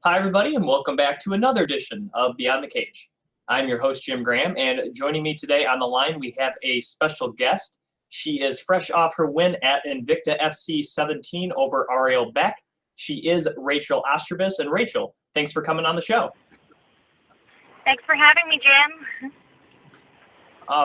Hi, everybody, and welcome back to another edition of Beyond the Cage. I'm your host, Jim Gramm, and joining me today on the line, we have a special guest. She is fresh off her win at Invicta FC 17 over Ariel Beck. She is Rachael Ostovich. And Rachael, thanks for coming on the show. Thanks for having me, Jim.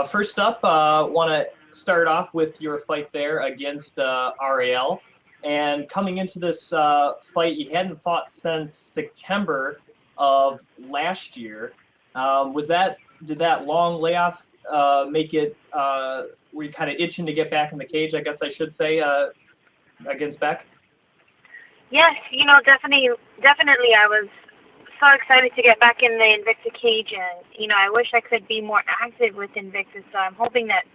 First up, want to start off with your fight there against Ariel. And coming into this fight, you hadn't fought since September of last year. Did that long layoff make it, were you kind of itching to get back in the cage, I guess I should say, against Beck? Yes, definitely I was so excited to get back in the Invicta cage, and, I wish I could be more active with Invicta, so I'm hoping that,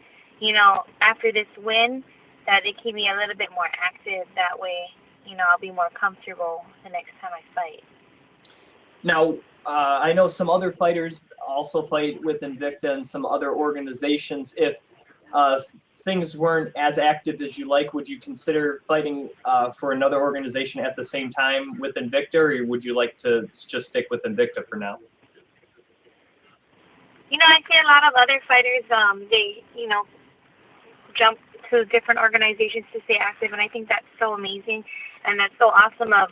after this win, that they keep me a little bit more active. That way, I'll be more comfortable the next time I fight. Now, I know some other fighters also fight with Invicta and some other organizations. If things weren't as active as you like, would you consider fighting for another organization at the same time with Invicta, or would you like to just stick with Invicta for now? I see a lot of other fighters, they, jump to different organizations to stay active, and I think that's so amazing, and that's so awesome of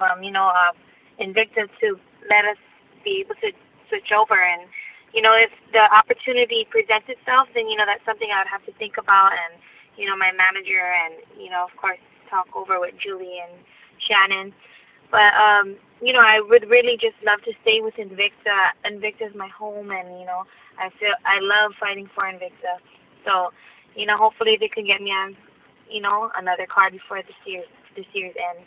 Invicta to let us be able to switch over. And if the opportunity presents itself, then that's something I would have to think about, and my manager, and of course talk over with Julie and Shannon. But I would really just love to stay with Invicta. Invicta is my home, and I love fighting for Invicta. So hopefully they can get me on, another card before this year's end.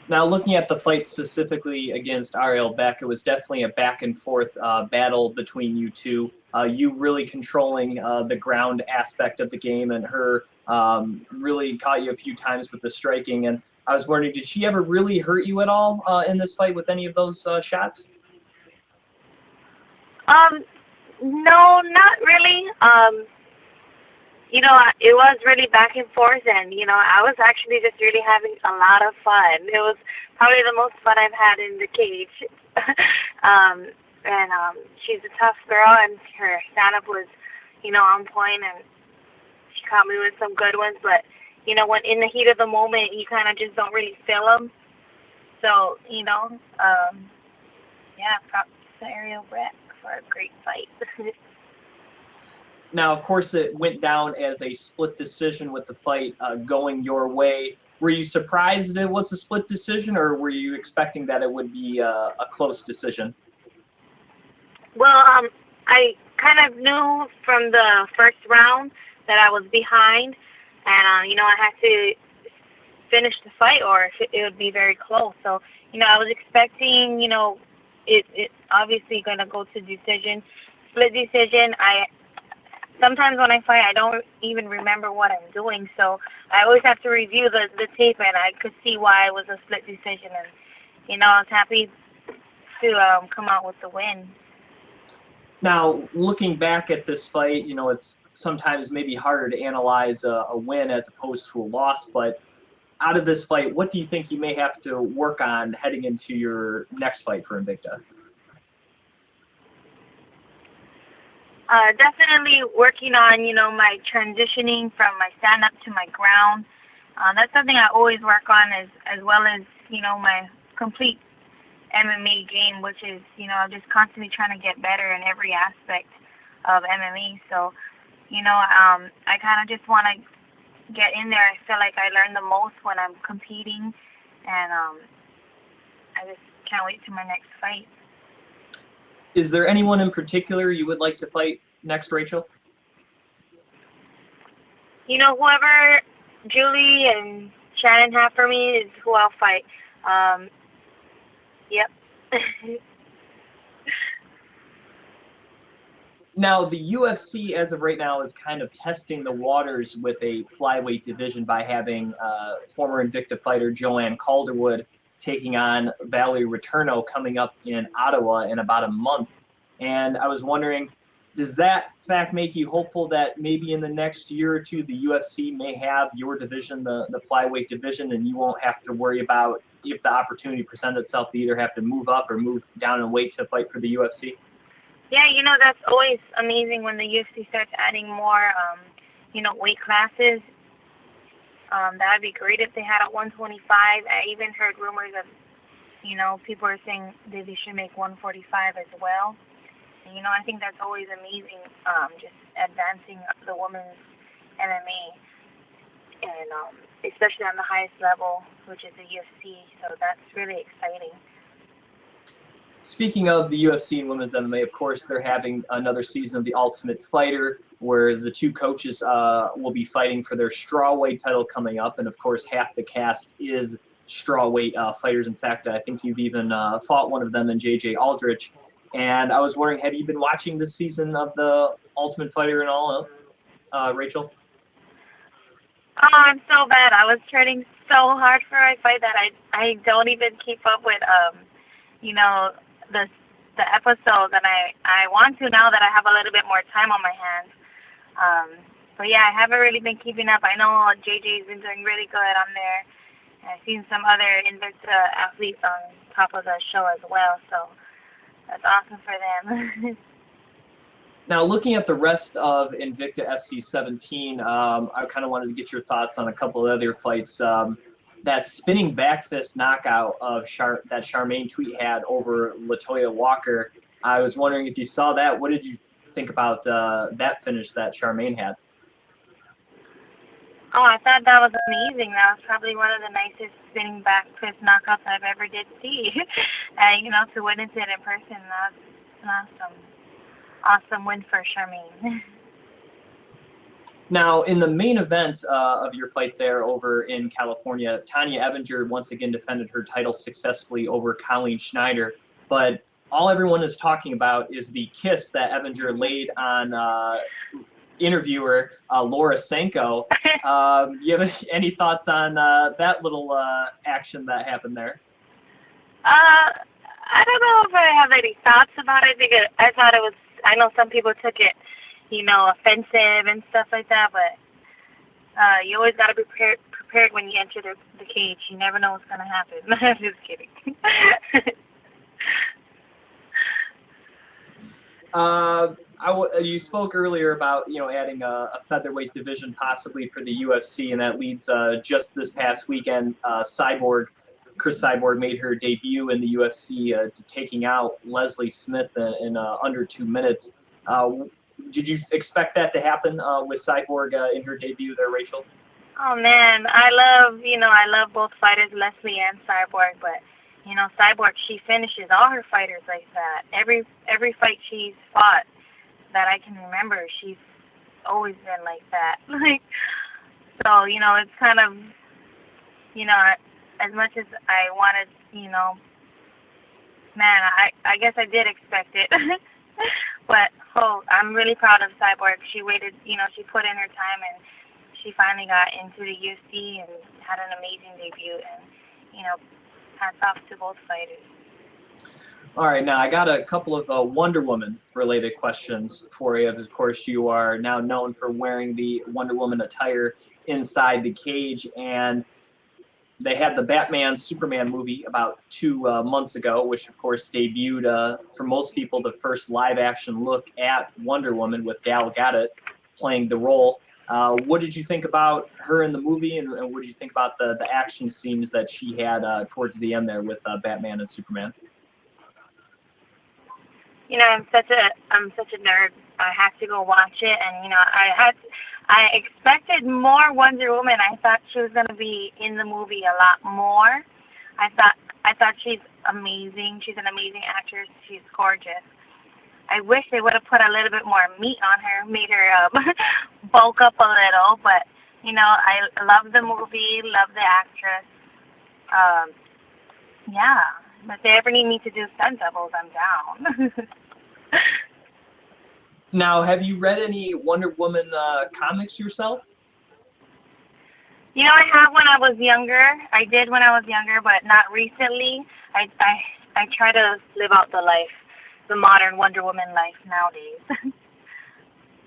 Now, looking at the fight specifically against Ariel Beck, it was definitely a back-and-forth battle between you two. You really controlling the ground aspect of the game, and her really caught you a few times with the striking. And I was wondering, did she ever really hurt you at all in this fight with any of those shots? No, not really. It was really back and forth, and, I was actually just really having a lot of fun. It was probably the most fun I've had in the cage. She's a tough girl, and her stand-up was, on point, and she caught me with some good ones. But, when in the heat of the moment, you kind of just don't really feel them. So, props to Ariel Beck for a great fight. Now, of course, it went down as a split decision with the fight going your way. Were you surprised it was a split decision, or were you expecting that it would be a close decision? Well, I kind of knew from the first round that I was behind, and, I had to finish the fight or it would be very close. So, I was expecting, it obviously going to go to decision, split decision. Sometimes when I fight, I don't even remember what I'm doing, so I always have to review the tape, and I could see why it was a split decision, and, I was happy to come out with the win. Now, looking back at this fight, it's sometimes maybe harder to analyze a win as opposed to a loss, but out of this fight, what do you think you may have to work on heading into your next fight for Invicta? Definitely working on, my transitioning from my stand-up to my ground. That's something I always work on, as well as, my complete MMA game, which is, just constantly trying to get better in every aspect of MMA. So, I kind of just want to get in there. I feel like I learn the most when I'm competing, and I just can't wait to my next fight. Is there anyone in particular you would like to fight next, Rachael? Whoever Julie and Shannon have for me is who I'll fight. Yep. Now, the UFC, as of right now, is kind of testing the waters with a flyweight division by having former Invicta fighter Joanne Calderwood taking on Valerie Returno coming up in Ottawa in about a month. And I was wondering, Does that fact make you hopeful that maybe in the next year or two the UFC may have your division, the flyweight division, and you won't have to worry about if the opportunity presents itself to either have to move up or move down in weight to fight for the UFC? Yeah, that's always amazing when the UFC starts adding more, weight classes. That would be great if they had at 125. I even heard rumors of, people are saying that they should make 145 as well. And, I think that's always amazing, just advancing the women's MMA, and especially on the highest level, which is the UFC. So that's really exciting. Speaking of the UFC and women's MMA, of course, they're having another season of The Ultimate Fighter, where the two coaches will be fighting for their strawweight title coming up. And, of course, half the cast is strawweight fighters. In fact, I think you've even fought one of them in J.J. Aldrich. And I was wondering, have you been watching this season of The Ultimate Fighter and all, Rachel? Oh, I'm so bad. I was training so hard for my fight that I don't even keep up with, the episodes, and I want to now that I have a little bit more time on my hands. But yeah, I haven't really been keeping up. I know JJ's been doing really good on there. I've seen some other Invicta athletes on top of the show as well, so that's awesome for them. Now, looking at the rest of Invicta FC 17, I kind of wanted to get your thoughts on a couple of other fights. That spinning back fist knockout of that Charmaine Tweet had over Latoya Walker. I was wondering if you saw that. What did you think about that finish that Charmaine had? Oh, I thought that was amazing. That was probably one of the nicest spinning back fist knockouts I've ever did see. And, to witness it in person, that's an awesome win for Charmaine. Now, in the main event of your fight there over in California, Tanya Evinger once again defended her title successfully over Colleen Schneider. But all everyone is talking about is the kiss that Evinger laid on interviewer Laura Sanko. Do you have any thoughts on that little action that happened there? I don't know if I have any thoughts about it. I know some people took it, offensive and stuff like that, but you always got to be prepared when you enter the cage. You never know what's going to happen. I'm just kidding. You spoke earlier about adding a featherweight division possibly for the UFC, and that leads just this past weekend. Chris Cyborg made her debut in the UFC, taking out Leslie Smith in under 2 minutes. Did you expect that to happen with Cyborg in her debut there, Rachel? Oh man, I love both fighters, Leslie and Cyborg, but Cyborg, she finishes all her fighters like that. Every fight she's fought that I can remember, she's always been like that. So, it's kind of, as much as I wanted, I guess I did expect it. But, I'm really proud of Cyborg. She waited, she put in her time, and she finally got into the UFC and had an amazing debut, and, hats off to both fighters. All right, now I got a couple of Wonder Woman related questions for you. Of course, you are now known for wearing the Wonder Woman attire inside the cage, and they had the Batman Superman movie about 2 months ago, which of course debuted for most people the first live action look at Wonder Woman with Gal Gadot playing the role. What did you think about her in the movie, and what did you think about the action scenes that she had towards the end there with Batman and Superman? I'm such a nerd. I have to go watch it, and I expected more Wonder Woman. I thought she was going to be in the movie a lot more. I thought she's amazing. She's an amazing actress. She's gorgeous. I wish they would have put a little bit more meat on her, made her bulk up a little. But I love the movie, love the actress. Yeah, but if they ever need me to do stunt doubles, I'm down. Now, have you read any Wonder Woman comics yourself? I have when I was younger. I did when I was younger, but not recently. I try to live out the modern Wonder Woman life nowadays.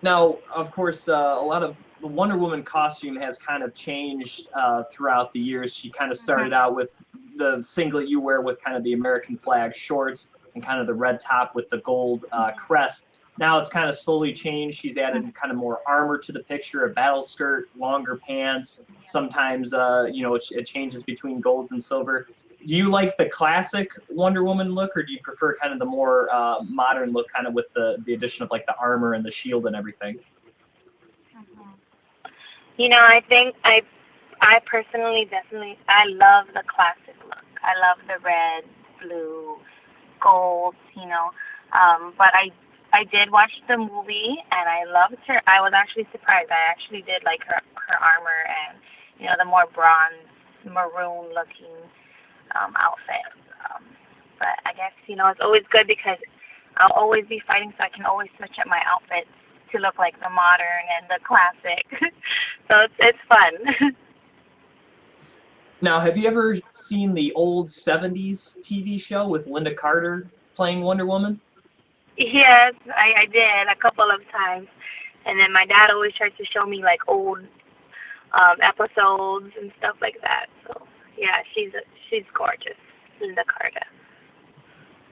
Now, of course, a lot of the Wonder Woman costume has kind of changed throughout the years. She kind of started out with the singlet you wear with kind of the American flag shorts and kind of the red top with the gold crest. Now it's kind of slowly changed. She's added kind of more armor to the picture, a battle skirt, longer pants. Sometimes, you know, it changes between golds and silver. Do you like the classic Wonder Woman look, or do you prefer kind of the more modern look, kind of with the addition of like the armor and the shield and everything? You know, I think I personally I love the classic look. I love the red, blue, gold, you know. But I did watch the movie and I loved her. I was actually surprised. I actually did like her armor and, you know, the more bronze, maroon looking outfit. But I guess, you know, it's always good because I'll always be fighting, so I can always switch up my outfits to look like the modern and the classic. So it's fun. Now, have you ever seen the old 70s TV show with Linda Carter playing Wonder Woman? Yes, I did a couple of times. And then my dad always tries to show me like old episodes and stuff like that. So yeah, she's gorgeous, Linda Carter.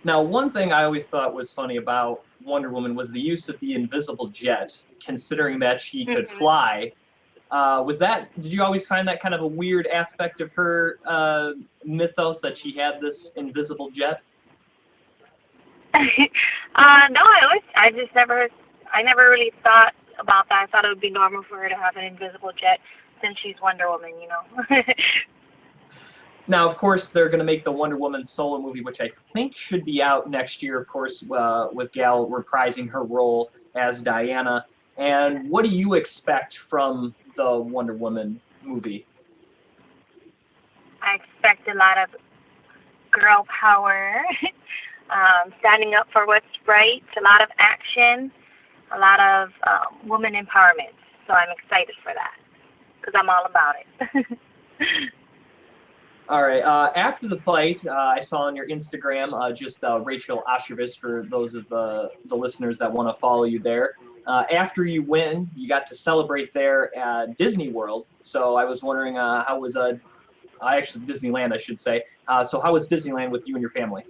Now, one thing I always thought was funny about Wonder Woman was the use of the invisible jet, considering that she could fly. Did you always find that kind of a weird aspect of her mythos, that she had this invisible jet? No, I never really thought about that. I thought it would be normal for her to have an invisible jet since she's Wonder Woman, you know. Now, of course, they're going to make the Wonder Woman solo movie, which I think should be out next year, of course, with Gal reprising her role as Diana. And what do you expect from the Wonder Woman movie? I expect a lot of girl power, standing up for what's right, a lot of action, a lot of woman empowerment. So I'm excited for that because I'm all about it. All right. After the fight, I saw on your Instagram just Rachael Ostovich, for those of the listeners that want to follow you there. After you win, you got to celebrate there at Disney World. So I was wondering how was actually Disneyland, I should say. So how was Disneyland with you and your family?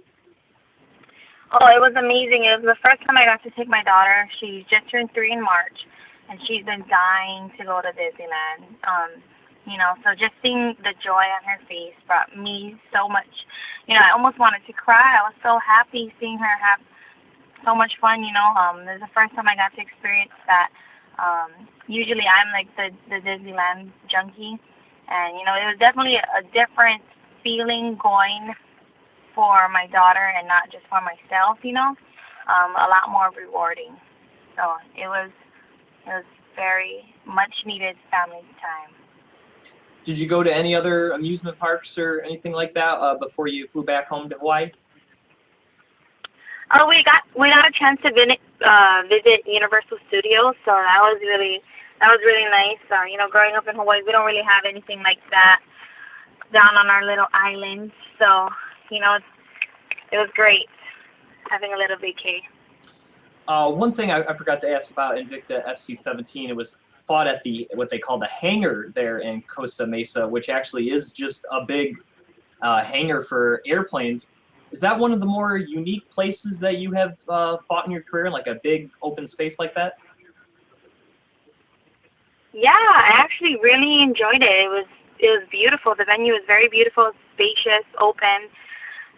Oh, it was amazing. It was the first time I got to take my daughter. She just turned 3 in March, and she's been dying to go to Disneyland. You know, so just seeing the joy on her face brought me so much. You know, I almost wanted to cry. I was so happy seeing her have so much fun, you know. This is the first time I got to experience that. Usually I'm like the Disneyland junkie. And, you know, it was definitely a different feeling going for my daughter and not just for myself, you know. A lot more rewarding. So it was very much needed family time. Did you go to any other amusement parks or anything like that before you flew back home to Hawaii? Oh, we got a chance to visit Universal Studios, so that was really nice. You know, growing up in Hawaii, we don't really have anything like that down on our little island. So, you know, it was great having a little vacay. One thing I forgot to ask about Invicta FC 17, it was fought at what they call the hangar there in Costa Mesa, which actually is just a big hangar for airplanes. Is that one of the more unique places that you have fought in your career, like a big open space like that? Yeah, I actually really enjoyed it. It was beautiful. The venue was very beautiful, spacious, open.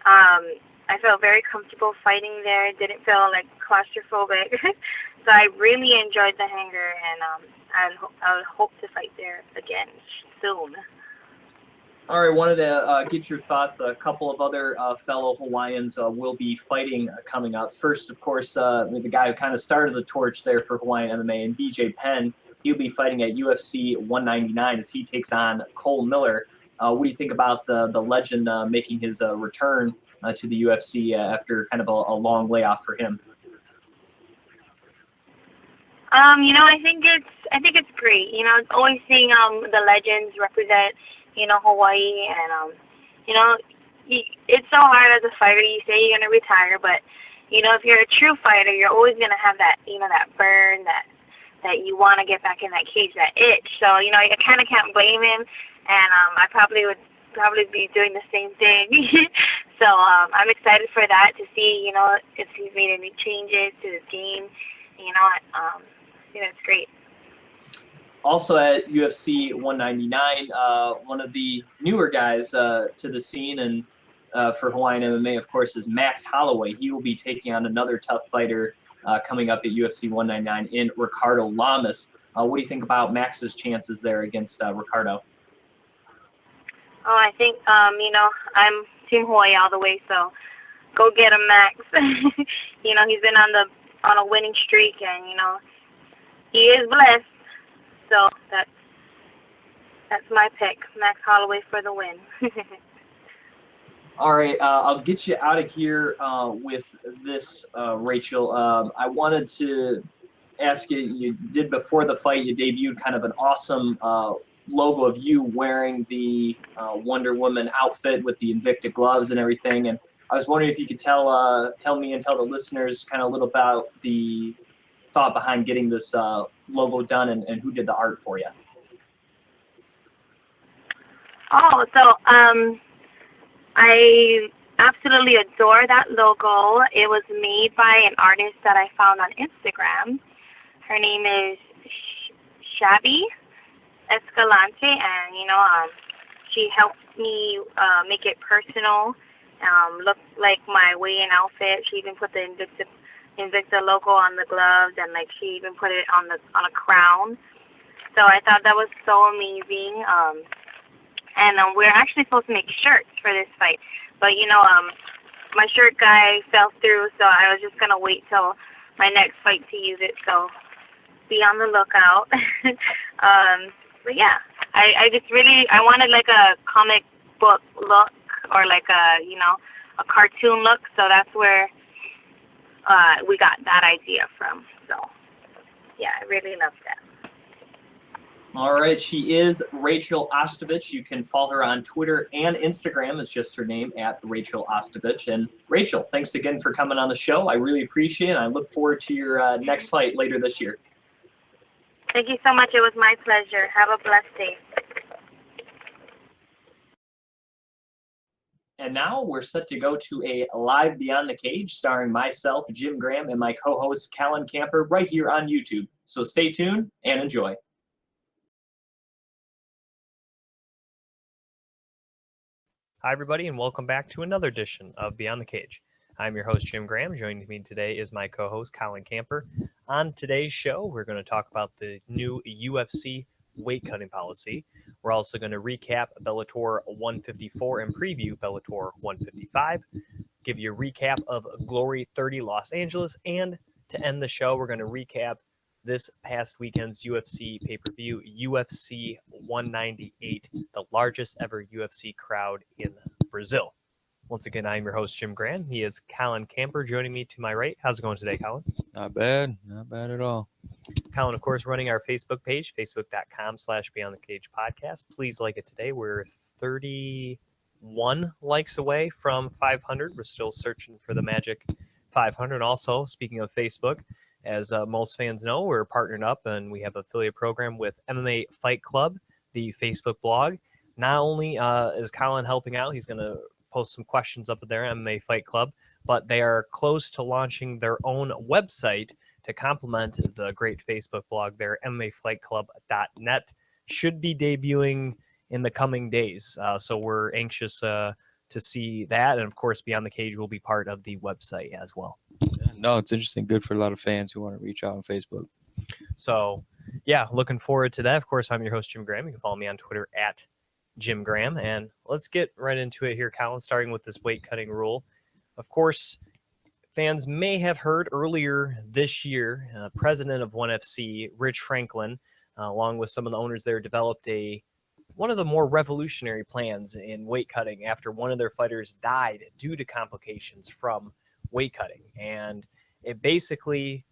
I felt very comfortable fighting there. It didn't feel like claustrophobic. So I really enjoyed the hangar, and I would hope to fight there again soon. All right, wanted to get your thoughts. A couple of other fellow Hawaiians will be fighting coming up. First, of course, the guy who kind of started the torch there for Hawaiian MMA, and BJ Penn. He'll be fighting at UFC 199 as he takes on Cole Miller. What do you think about the legend making his return to the UFC after kind of a long layoff for him? You know, I think it's great. You know, it's always seeing the legends represent, you know, Hawaii, and you know, it's so hard as a fighter. You say you're gonna retire, but you know, if you're a true fighter, you're always gonna have that, you know, that burn, that that you want to get back in that cage, that itch. So, you know, I kind of can't blame him, and I would probably be doing the same thing. So I'm excited for that, to see, you know, if he's made any changes to his game. You know, it's great. Also at UFC 199, one of the newer guys to the scene and for Hawaiian MMA, of course, is Max Holloway. He will be taking on another tough fighter coming up at UFC 199 in Ricardo Lamas. What do you think about Max's chances there against Ricardo? Oh, I think, you know, I'm Team Hawaii all the way, so go get him, Max. You know, he's been on a winning streak, and, you know, he is blessed. So that's my pick, Max Holloway for the win. All right, I'll get you out of here with this, Rachel. I wanted to ask you, you did before the fight, you debuted kind of an awesome logo of you wearing the Wonder Woman outfit with the Invicta gloves and everything. And I was wondering if you could tell me and tell the listeners kind of a little about the thought behind getting this logo done and who did the art for you. Oh, so I absolutely adore that logo. It was made by an artist that I found on Instagram. Her name is Shabby Escalante, and, you know, she helped me make it personal, look like my weigh-in outfit. She even put the Invicta logo on the gloves, and, like, she even put it on a crown. So I thought that was so amazing. And we're actually supposed to make shirts for this fight, but, you know, my shirt guy fell through, so I was just gonna wait till my next fight to use it. So be on the lookout. But yeah, I just really, I wanted like a comic book look, or like a, you know, a cartoon look. So that's where we got that idea from. So yeah, I really love that. All right, she is Rachael Ostovich. You can follow her on Twitter and Instagram. It's just her name, at Rachael Ostovich. And Rachel, thanks again for coming on the show. I really appreciate it. I look forward to your next fight later this year. Thank you so much. It was my pleasure. Have a blessed day. And now we're set to go to a live Beyond the Cage starring myself, Jim Gramm, and my co-host, Colin Camper, right here on YouTube. So stay tuned and enjoy. Hi, everybody, and welcome back to another edition of Beyond the Cage. I'm your host, Jim Gramm. Joining me today is my co-host, Colin Camper. On today's show, we're going to talk about the new UFC weight cutting policy. We're also going to recap Bellator 154 and preview Bellator 155, give you a recap of Glory 30 Los Angeles, and to end the show, we're going to recap this past weekend's UFC pay-per-view, UFC 198, the largest ever UFC crowd in Brazil. Once again, I'm your host, Jim Gramm. He is Colin Camper joining me to my right. How's it going today, Colin? Not bad at all. Colin, of course, running our Facebook page, facebook.com/Beyond the Cage podcast. Please like it today. We're 31 likes away from 500. We're still searching for the magic 500. Also, speaking of Facebook, as most fans know, we're partnered up and we have an affiliate program with MMA Fight Club, the Facebook blog. Not only is Colin helping out, he's going to post some questions up there, MMA Fight Club, but they are close to launching their own website to complement the great Facebook blog there, MMAFightClub.net. Should be debuting in the coming days. So we're anxious to see that. And of course, Beyond the Cage will be part of the website as well. No, it's interesting. Good for a lot of fans who want to reach out on Facebook. So yeah, looking forward to that. Of course, I'm your host, Jim Gramm. You can follow me on Twitter at Jim Gramm. And let's get right into it here, Colin, starting with this weight cutting rule. Of course, fans may have heard earlier this year, president of ONE FC, Rich Franklin, along with some of the owners there, developed one of the more revolutionary plans in weight cutting after one of their fighters died due to complications from weight cutting. And it basically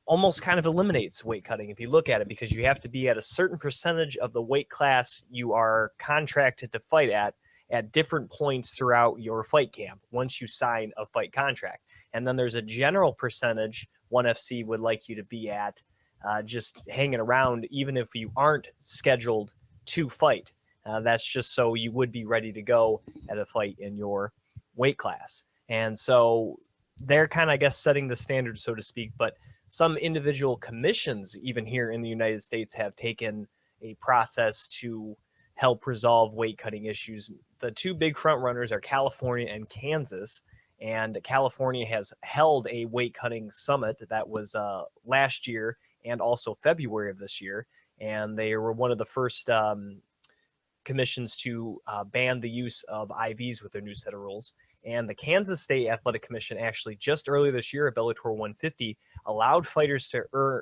almost kind of eliminates weight cutting if you look at it, because you have to be at a certain percentage of the weight class you are contracted to fight at different points throughout your fight camp once you sign a fight contract. And then there's a general percentage ONE FC would like you to be at just hanging around, even if you aren't scheduled to fight. That's just so you would be ready to go at a fight in your weight class. And so they're kind of, I guess, setting the standard, so to speak. But some individual commissions, even here in the United States, have taken a process to help resolve weight cutting issues. The two big front runners are California and Kansas. And California has held a weight cutting summit that was last year and also February of this year. And they were one of the first commissions to ban the use of IVs with their new set of rules. And the Kansas State Athletic Commission actually just earlier this year at Bellator 150 allowed fighters to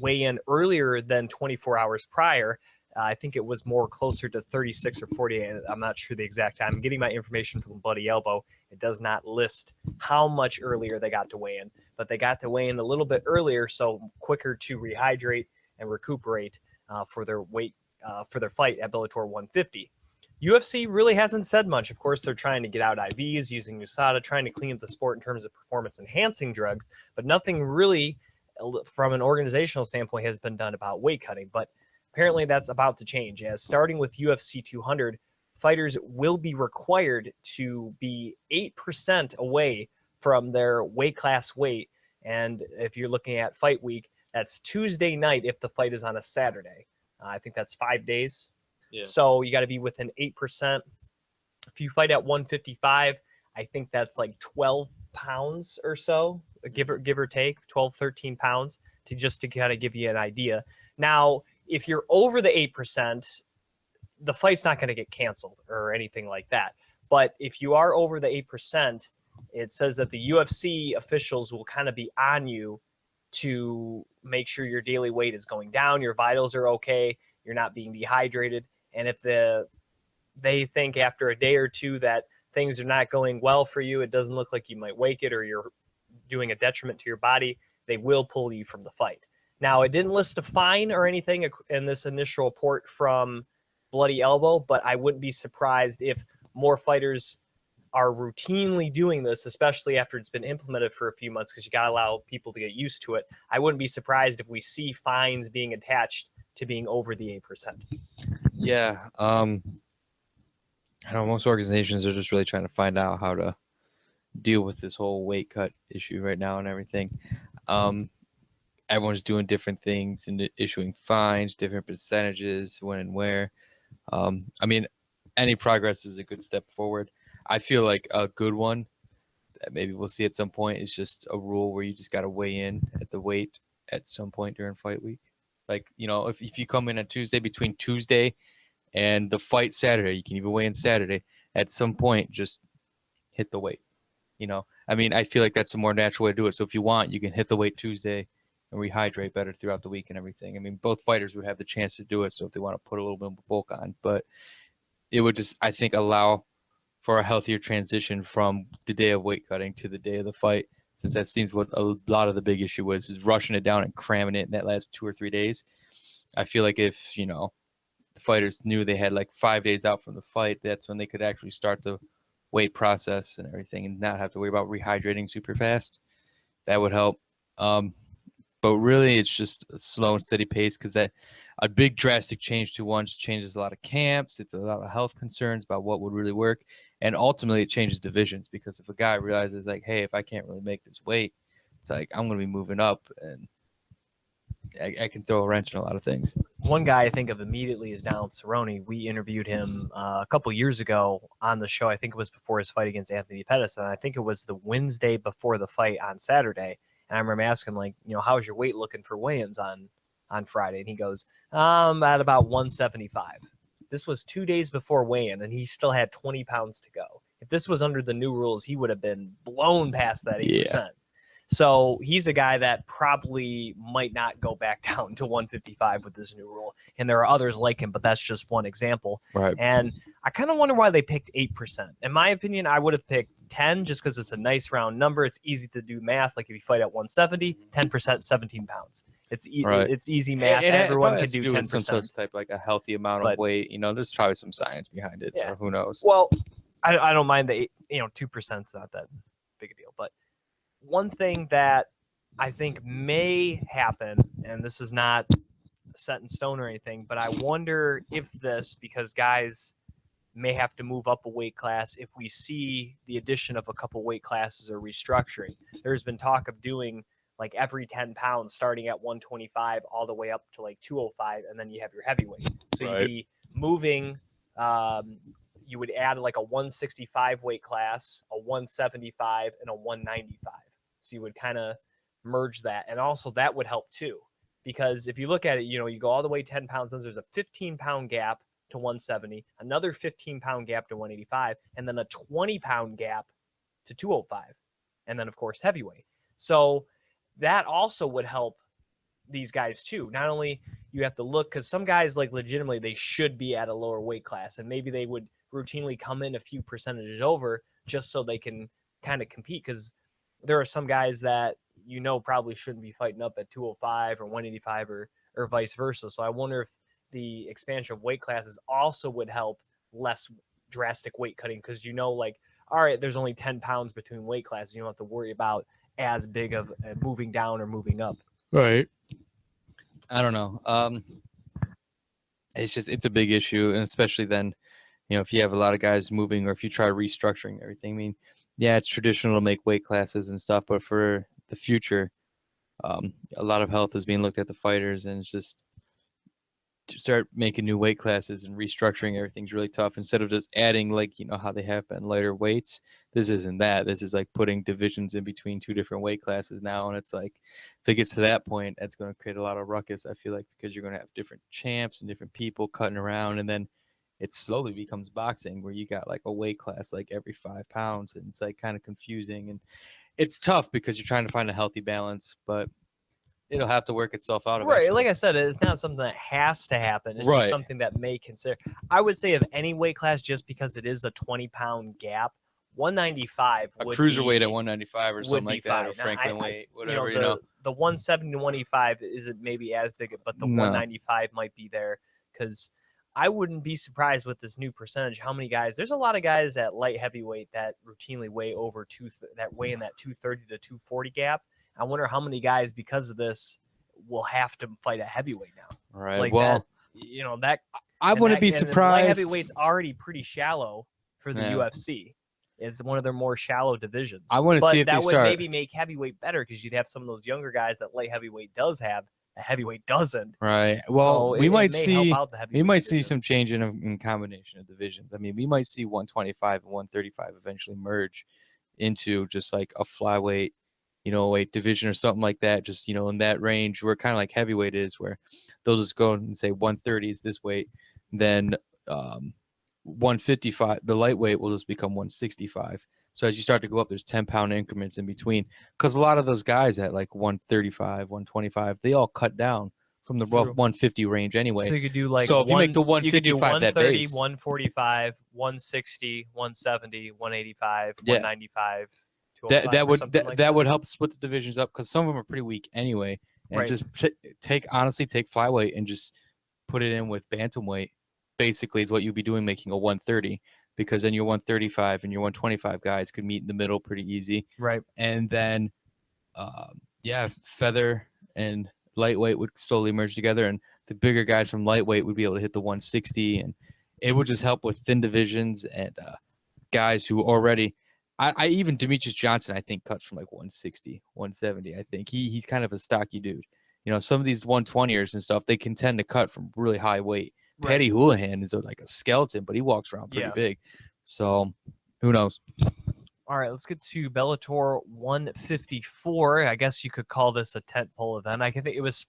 weigh in earlier than 24 hours prior. I think it was more closer to 36 or 48. I'm not sure the exact time. I'm getting my information from Bloody Elbow. It does not list how much earlier they got to weigh in, but they got to weigh in a little bit earlier, so quicker to rehydrate and recuperate for their weight, for their fight at Bellator 150. UFC really hasn't said much. Of course, they're trying to get out IVs using USADA, trying to clean up the sport in terms of performance-enhancing drugs, but nothing really, from an organizational standpoint, has been done about weight cutting. But apparently that's about to change, as starting with UFC 200, fighters will be required to be 8% away from their weight class weight. And if you're looking at fight week, that's Tuesday night if the fight is on a Saturday. I think that's 5 days. Yeah. So you got to be within 8%. If you fight at 155, I think that's like 12 pounds or so, give or take, 12, 13 pounds, to kind of give you an idea. Now, if you're over the 8%, the fight's not going to get canceled or anything like that. But if you are over the 8%, it says that the UFC officials will kind of be on you to make sure your daily weight is going down, your vitals are okay, you're not being dehydrated. And if they think after a day or two that things are not going well for you, it doesn't look like you might wake it or you're doing a detriment to your body, they will pull you from the fight. Now, it didn't list a fine or anything in this initial report from Bloody Elbow, but I wouldn't be surprised if more fighters are routinely doing this, especially after it's been implemented for a few months, because you got to allow people to get used to it. I wouldn't be surprised if we see fines being attached to being over the 8%. Yeah. I know most organizations are just really trying to find out how to deal with this whole weight cut issue right now and everything. Everyone's doing different things and issuing fines, different percentages, when and where. I mean, any progress is a good step forward. I feel like a good one that maybe we'll see at some point is just a rule where you just got to weigh in at the weight at some point during fight week. Like, you know, if you come in on Tuesday, between Tuesday and the fight Saturday, you can even weigh in Saturday. At some point, just hit the weight. You know, I mean, I feel like that's a more natural way to do it. So if you want, you can hit the weight Tuesday and rehydrate better throughout the week and everything. I mean, both fighters would have the chance to do it. So if they want to put a little bit of bulk on, but it would just, I think, allow for a healthier transition from the day of weight cutting to the day of the fight, since that seems what a lot of the big issue is rushing it down and cramming it in that last 2 or 3 days. I feel like if, you know, the fighters knew they had like 5 days out from the fight, that's when they could actually start the weight process and everything and not have to worry about rehydrating super fast. That would help. But really, it's just a slow and steady pace, because that a big drastic change to once changes a lot of camps. It's a lot of health concerns about what would really work. And ultimately, it changes divisions, because if a guy realizes, like, hey, if I can't really make this weight, it's like I'm going to be moving up, and I can throw a wrench in a lot of things. One guy I think of immediately is Donald Cerrone. We interviewed him a couple years ago on the show. I think it was before his fight against Anthony Pettis, and I think it was the Wednesday before the fight on Saturday. And I remember asking, like, you know, how's your weight looking for weigh-ins on Friday? And he goes, at about 175. This was 2 days before weigh-in, and he still had 20 pounds to go. If this was under the new rules, he would have been blown past that 8%. Yeah. So he's a guy that probably might not go back down to 155 with this new rule. And there are others like him, but that's just one example. Right. And I kind of wonder why they picked 8%. In my opinion, I would have picked 10 just because it's a nice round number. It's easy to do math. Like if you fight at 170, 10%, 17 pounds. It's easy math. And everyone can do 10%. Some sort of type, like a healthy amount of weight. You know, there's probably some science behind it. Yeah. So who knows? Well, I don't mind the 2%'s not that big a deal. But one thing that I think may happen, and this is not set in stone or anything, but I wonder if this, because guys may have to move up a weight class if we see the addition of a couple weight classes or restructuring. There's been talk of doing like every 10 pounds starting at 125 all the way up to like 205, and then you have your heavyweight. So Right. you'd be moving, you would add like a 165 weight class, a 175, and a 195. So you would kind of merge that. And also that would help too. Because if you look at it, you know, you go all the way 10 pounds, then there's a 15-pound gap to 170, another 15-pound gap to 185, and then a 20-pound gap to 205. And then, of course, heavyweight. So that also would help these guys too. Not only you have to look, because some guys, like, legitimately, they should be at a lower weight class, and maybe they would routinely come in a few percentages over just so they can kind of compete, because there are some guys that you know probably shouldn't be fighting up at 205 or 185 or vice versa. So I wonder if the expansion of weight classes also would help less drastic weight cutting, because you know, like, all right, there's only 10 pounds between weight classes. You don't have to worry about as big of moving down or moving up. Right. I don't know. It's a big issue, and especially then, you know, if you have a lot of guys moving, or if you try restructuring everything. I mean, yeah, it's traditional to make weight classes and stuff, but for the future, a lot of health is being looked at the fighters, and it's just to start making new weight classes and restructuring everything's really tough. Instead of just adding, like, you know, how they have been lighter weights, this isn't that. This is like putting divisions in between two different weight classes now, and it's like, if it gets to that point, that's going to create a lot of ruckus, I feel like, because you're going to have different champs and different people cutting around, and then it slowly becomes boxing where you got like a weight class like every 5 pounds, and it's like kind of confusing, and it's tough because you're trying to find a healthy balance, but it'll have to work itself out eventually. Right. Like I said, it's not something that has to happen. It's Right. just something that may consider. I would say of any weight class, just because it is a 20-pound gap, 195 A would cruiserweight be, at 195 or would something be like that, or fine. Now, Franklin weight, whatever, you know. The 170 to 185 isn't maybe as big, but the No. 195 might be there, because I wouldn't be surprised with this new percentage how many guys. There's a lot of guys at light heavyweight that routinely weigh over that weigh in that 230 to 240 gap. I wonder how many guys, because of this, will have to fight at heavyweight now. All right. Like well, that, you know, that I and wouldn't that- be and surprised. Light heavyweight's already pretty shallow for the Yeah. UFC. It's one of their more shallow divisions. I want to But see if that they would start. maybe make heavyweight better, because you'd have some of those younger guys that light heavyweight does have, that heavyweight doesn't. Right. Well, So we it might may see. help out the We heavyweight might see division. some change in combination of divisions. I mean, we might see 125 and 135 eventually merge into just like a flyweight, you know, weight division or something like that. Just, you know, in that range where kind of like heavyweight is, where they'll just go and say 130 is this weight, then 155, the lightweight will just become 165. So as you start to go up, there's 10-pound increments in between, because a lot of those guys at like 135, 125, they all cut down from the rough True. 150 range anyway. So you could do like So if you make the you could do 155 that 130, base. 145, 160, 170, 185, Yeah. 195, that 205 or would something that, like that would help split the divisions up, because some of them are pretty weak anyway, and Right. just take flyweight and just put it in with bantamweight. Basically, is what you'd be doing, making a 130, because then your 135 and your 125 guys could meet in the middle pretty easy, Right. and then feather and lightweight would slowly merge together, and the bigger guys from lightweight would be able to hit the 160, and it would just help with thin divisions and guys who already. I even Demetrius Johnson, I think, cuts from like 160, 170. I think he's kind of a stocky dude. You know, some of these 120ers and stuff, they can tend to cut from really high weight. Right. Paddy Houlihan is like a skeleton, but he walks around pretty Yeah. big. So who knows? All right, let's get to Bellator 154. I guess you could call this a tentpole event. I think it was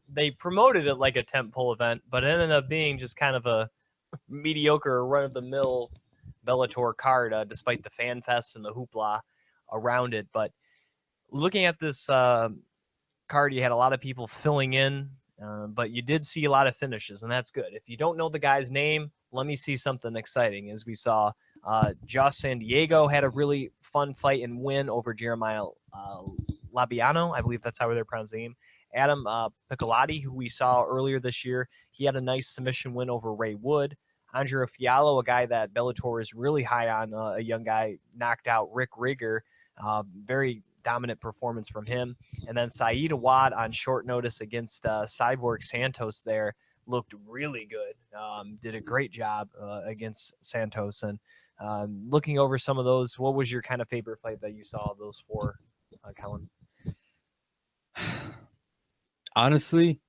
they promoted it like a tentpole event, but it ended up being just kind of a mediocre run-of-the-mill Bellator card, despite the fan fest and the hoopla around it. But looking at this card, you had a lot of people filling in, but you did see a lot of finishes, and that's good. If you don't know the guy's name, let me see something exciting. As we saw, Josh San Diego had a really fun fight and win over Jeremiah Labiano. I believe that's how they're pronouncing him. Adam Piccolotti, who we saw earlier this year, he had a nice submission win over Ray Wood. Andrea Fiallo, a guy that Bellator is really high on, a young guy, knocked out Rick Rigger. Very dominant performance from him. And then Saeed Awad on short notice against Cyborg Santos there looked really good. Did a great job against Santos. And looking over some of those, what was your kind of favorite fight that you saw of those four, Colin? Honestly,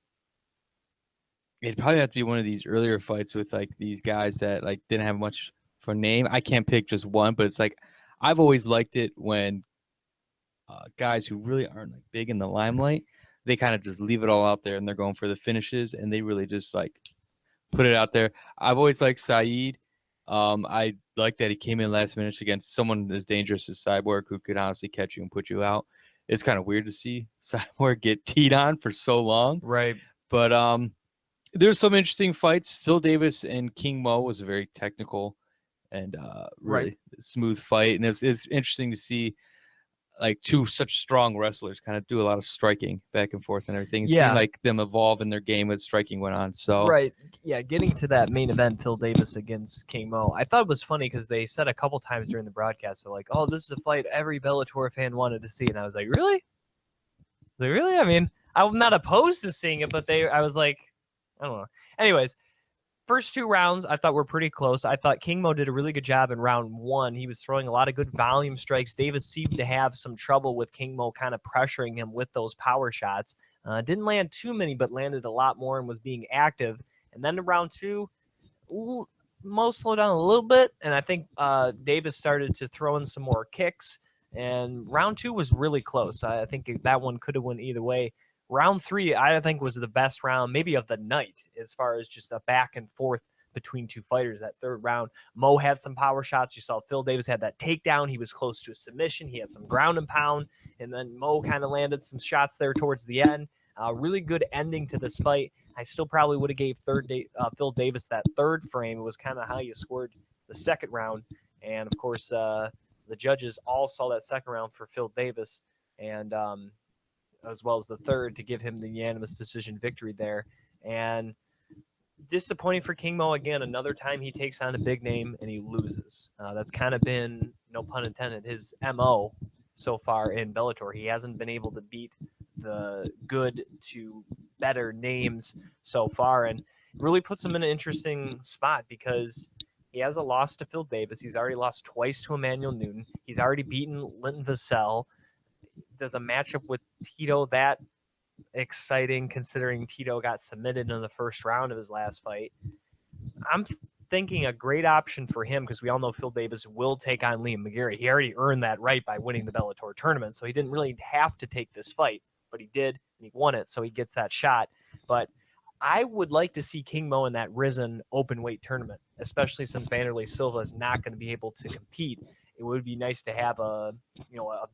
it'd probably have to be one of these earlier fights with like these guys that like didn't have much for name. I can't pick just one, but it's like I've always liked it when guys who really aren't like big in the limelight, they kind of just leave it all out there and they're going for the finishes and they really just like put it out there. I've always liked Saeed. I like that he came in last minute against someone as dangerous as Cyborg who could honestly catch you and put you out. It's kind of weird to see Cyborg get teed on for so long. Right. But there's some interesting fights. Phil Davis and King Mo was a very technical and really smooth fight. And it's interesting to see like two such strong wrestlers kind of do a lot of striking back and forth and everything. It seemed like them evolve in their game as striking went on. So right. Yeah, getting to that main event, Phil Davis against King Mo, I thought it was funny because they said a couple times during the broadcast, they're like, oh, this is a fight every Bellator fan wanted to see. And I was like, really? Like, really? I mean, I'm not opposed to seeing it, but I was like, I don't know. Anyways, first two rounds I thought were pretty close. I thought King Mo did a really good job in round one. He was throwing a lot of good volume strikes. Davis seemed to have some trouble with King Mo kind of pressuring him with those power shots. Didn't land too many, but landed a lot more and was being active. And then in round two, Mo slowed down a little bit, and I think Davis started to throw in some more kicks. And round two was really close. I think that one could have went either way. Round three, I think, was the best round, maybe of the night, as far as just a back and forth between two fighters. That third round, Mo had some power shots. You saw Phil Davis had that takedown. He was close to a submission. He had some ground and pound, and then Mo kind of landed some shots there towards the end. Really good ending to this fight. I still probably would have gave Phil Davis that third frame. It was kind of how you scored the second round. And, of course, the judges all saw that second round for Phil Davis, and as well as the third to give him the unanimous decision victory there. And disappointing for King Mo again. Another time he takes on a big name and he loses. That's kind of been, no pun intended, his MO so far in Bellator. He hasn't been able to beat the good to better names so far, and really puts him in an interesting spot because he has a loss to Phil Davis. He's already lost twice to Emmanuel Newton. He's already beaten Linton Vassell. Does a matchup with Tito that exciting, considering Tito got submitted in the first round of his last fight? I'm thinking a great option for him, because we all know Phil Davis will take on Liam McGarry. He already earned that right by winning the Bellator tournament, so he didn't really have to take this fight, but he did, and he won it, so he gets that shot. But I would like to see King Mo in that Risen open weight tournament, especially since Vanderlei Silva is not going to be able to compete. It would be nice to have a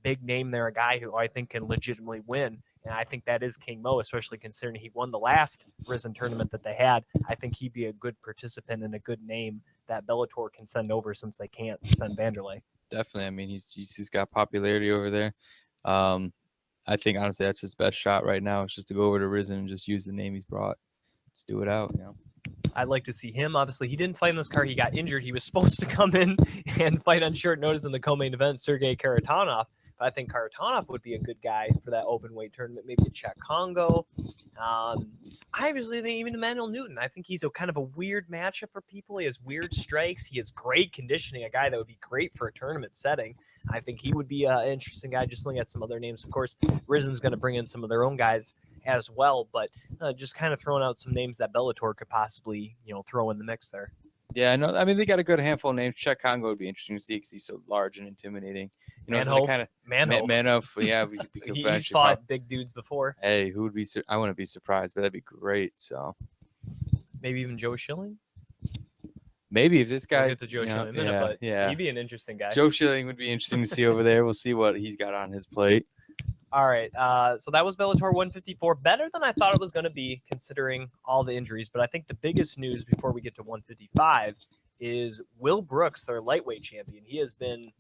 big name there, a guy who I think can legitimately win. And I think that is King Mo, especially considering he won the last Risen tournament that they had. I think he'd be a good participant and a good name that Bellator can send over, since they can't send Vanderlei. Definitely. I mean, he's got popularity over there. I think honestly that's his best shot right now. It's just to go over to Risen and just use the name he's brought. Just do it out, I'd like to see him. Obviously, he didn't fight in this card. He got injured. He was supposed to come in and fight on short notice in the co-main event, Sergey Karatanov. But I think Karatanov would be a good guy for that open weight tournament. Maybe a Czech Congo. I obviously think even Emmanuel Newton. I think he's a kind of a weird matchup for people. He has weird strikes. He has great conditioning. A guy that would be great for a tournament setting. I think he would be an interesting guy. Just looking at some other names. Of course, Risen's going to bring in some of their own guys as well, but just kind of throwing out some names that Bellator could possibly, throw in the mix there. Yeah, I know. I mean, they got a good handful of names. Czech Congo would be interesting to see because he's so large and intimidating. Manhoef. Manhoef. Yeah, we could he's fought big dudes before. Hey, who would be? I wouldn't be surprised, but that'd be great. So maybe even Joe Schilling. Maybe if this guy, we'll get to Joe Schilling in a minute, but he'd be an interesting guy. Joe Schilling would be interesting to see over there. We'll see what he's got on his plate. All right, so that was Bellator 154. Better than I thought it was going to be, considering all the injuries. But I think the biggest news before we get to 155 is Will Brooks, their lightweight champion. He has been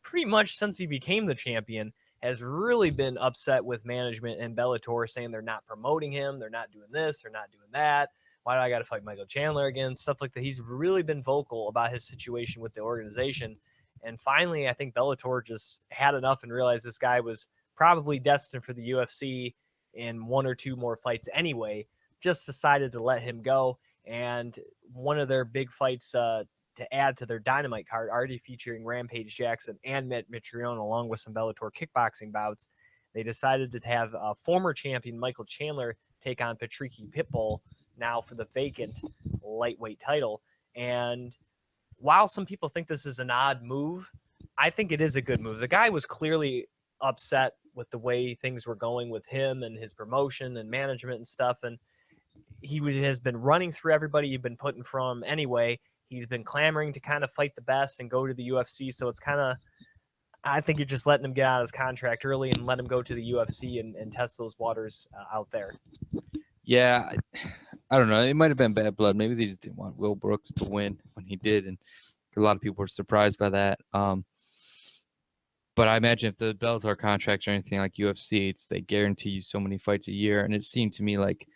pretty much since he became the champion, has really been upset with management and Bellator, saying they're not promoting him, they're not doing this, they're not doing that. Why do I got to fight Michael Chandler again? Stuff like that. He's really been vocal about his situation with the organization. And finally, I think Bellator just had enough and realized this guy was probably destined for the UFC in 1 or 2 more fights anyway, just decided to let him go. And one of their big fights to add to their Dynamite card, already featuring Rampage Jackson and Matt Mitrione, along with some Bellator kickboxing bouts, they decided to have former champion Michael Chandler take on Patricky Pitbull now for the vacant lightweight title. And while some people think this is an odd move, I think it is a good move. The guy was clearly upset with the way things were going with him and his promotion and management and stuff. And he has been running through everybody you've been putting from anyway. He's been clamoring to kind of fight the best and go to the UFC. So it's kind of, I think you're just letting him get out of his contract early and let him go to the UFC and test those waters out there. Yeah, I don't know. It might have been bad blood. Maybe they just didn't want Will Brooks to win when he did, and a lot of people were surprised by that. But I imagine if the Bellator contracts or anything like UFC, they guarantee you so many fights a year, and it seemed to me like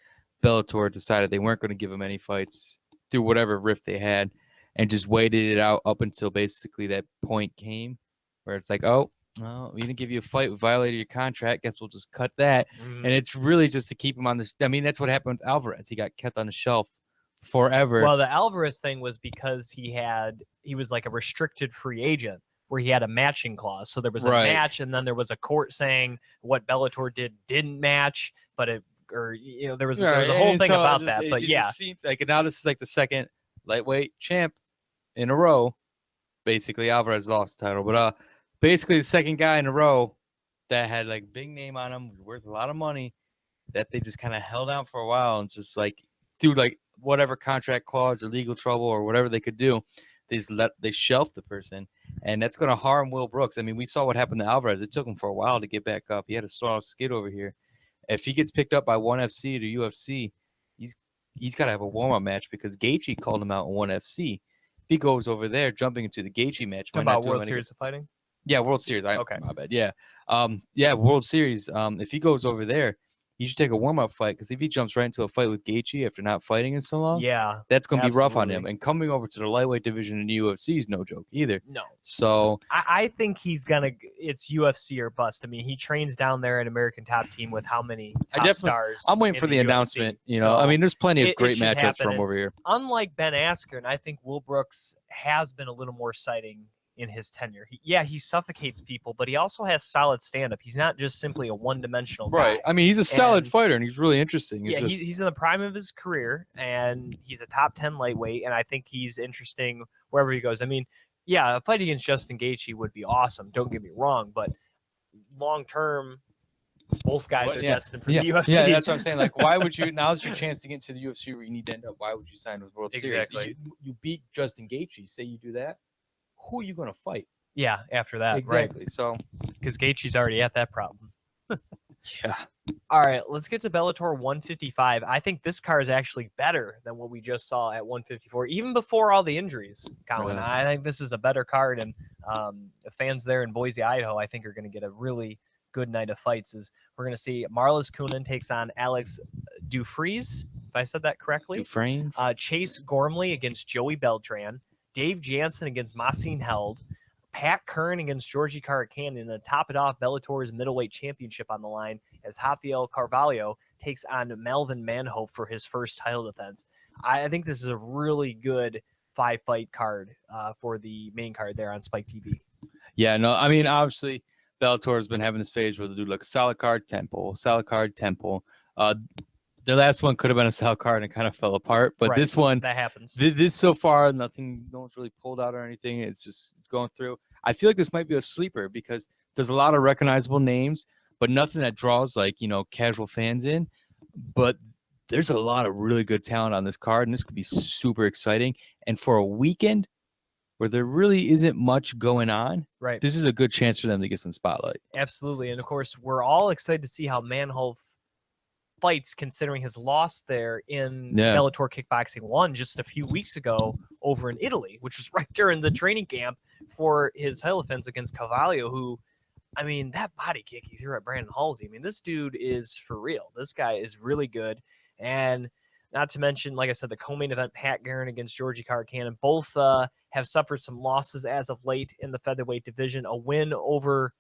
Bellator decided they weren't going to give him any fights through whatever rift they had, and just waited it out up until basically that point came where it's like, oh, well, we didn't give you a fight. We violated your contract. Guess we'll just cut that. And it's really just to keep him on this. I mean, that's what happened with Alvarez. He got kept on the shelf forever. Well, the Alvarez thing was because he was like a restricted free agent where he had a matching clause. So there was a match, and then there was a court saying what Bellator didn't match, but there was a whole thing about that. But yeah, it seems like now this is like the second lightweight champ in a row. Basically, Alvarez lost the title, but basically the second guy in a row that had like big name on him, worth a lot of money, that they just kind of held out for a while and just like through like whatever contract clause or legal trouble or whatever they could do, they shelved the person, and that's going to harm Will Brooks. I mean, we saw what happened to Alvarez. It took him for a while to get back up. He had a soft skid over here. If he gets picked up by ONE FC to UFC, he's got to have a warm-up match because Gaethje called him out in ONE FC. If he goes over there, jumping into the Gaethje match, about World Series of Fighting. Yeah, World Series. Okay, my bad. Yeah, World Series. If he goes over there, he should take a warm-up fight because if he jumps right into a fight with Gaethje after not fighting in so long, yeah, that's going to be rough on him. And coming over to the lightweight division in the UFC is no joke either. No. So I think it's UFC or bust. I mean, he trains down there at American Top Team with how many top stars? I'm waiting for the announcement. You know, I mean, there's plenty of great matchups from over here. Unlike Ben Askren, I think Will Brooks has been a little more exciting in his tenure. He suffocates people, but he also has solid stand-up. He's not just simply a one-dimensional guy. Right. I mean, he's a solid fighter, and he's really interesting. He's in the prime of his career, and he's a top 10 lightweight, and I think he's interesting wherever he goes. I mean, yeah, a fight against Justin Gaethje would be awesome. Don't get me wrong, but long-term, both guys are destined for the UFC. Yeah, that's what I'm saying. Like, why would you? Now's your chance to get into the UFC where you need to end up. Why would you sign with World Series? You beat Justin Gaethje. Say you do that. Who are you going to fight? Yeah, after that, exactly. Right. So, because Gaethje's already at that problem. Yeah. All right, let's get to Bellator 155. I think this card is actually better than what we just saw at 154, even before all the injuries, Colin. I think this is a better card, and the fans there in Boise, Idaho, I think are going to get a really good night of fights. We're going to see Marlis Kunin takes on Alex Dufresne, if I said that correctly. Dufresne. Chase Gormley against Joey Beltran. Dave Jansen against Massine Held, Pat Curran against Georgie Karakhan, and to top it off, Bellator's middleweight championship on the line as Rafael Carvalho takes on Melvin Manhoef for his first title defense. I think this is a really good 5-fight card for the main card there on Spike TV. Yeah, no, I mean, obviously, Bellator has been having this phase where they do like solid card, tempo. The last one could have been a solid card and it kind of fell apart, but this one, that happens. This so far, no one's really pulled out or anything. It's going through. I feel like this might be a sleeper because there's a lot of recognizable names, but nothing that draws casual fans in. But there's a lot of really good talent on this card, and this could be super exciting. And for a weekend where there really isn't much going on, right? This is a good chance for them to get some spotlight. Absolutely, and of course, we're all excited to see how Manhoef fights, considering his loss there in Bellator Kickboxing 1 just a few weeks ago over in Italy, which was right during the training camp for his title defense against Carvalho, who, I mean, that body kick he threw at Brandon Halsey, I mean, this dude is for real. This guy is really good. And not to mention, like I said, the co-main event, Pat Guerin against Georgie Karakhan, both have suffered some losses as of late in the featherweight division. A win over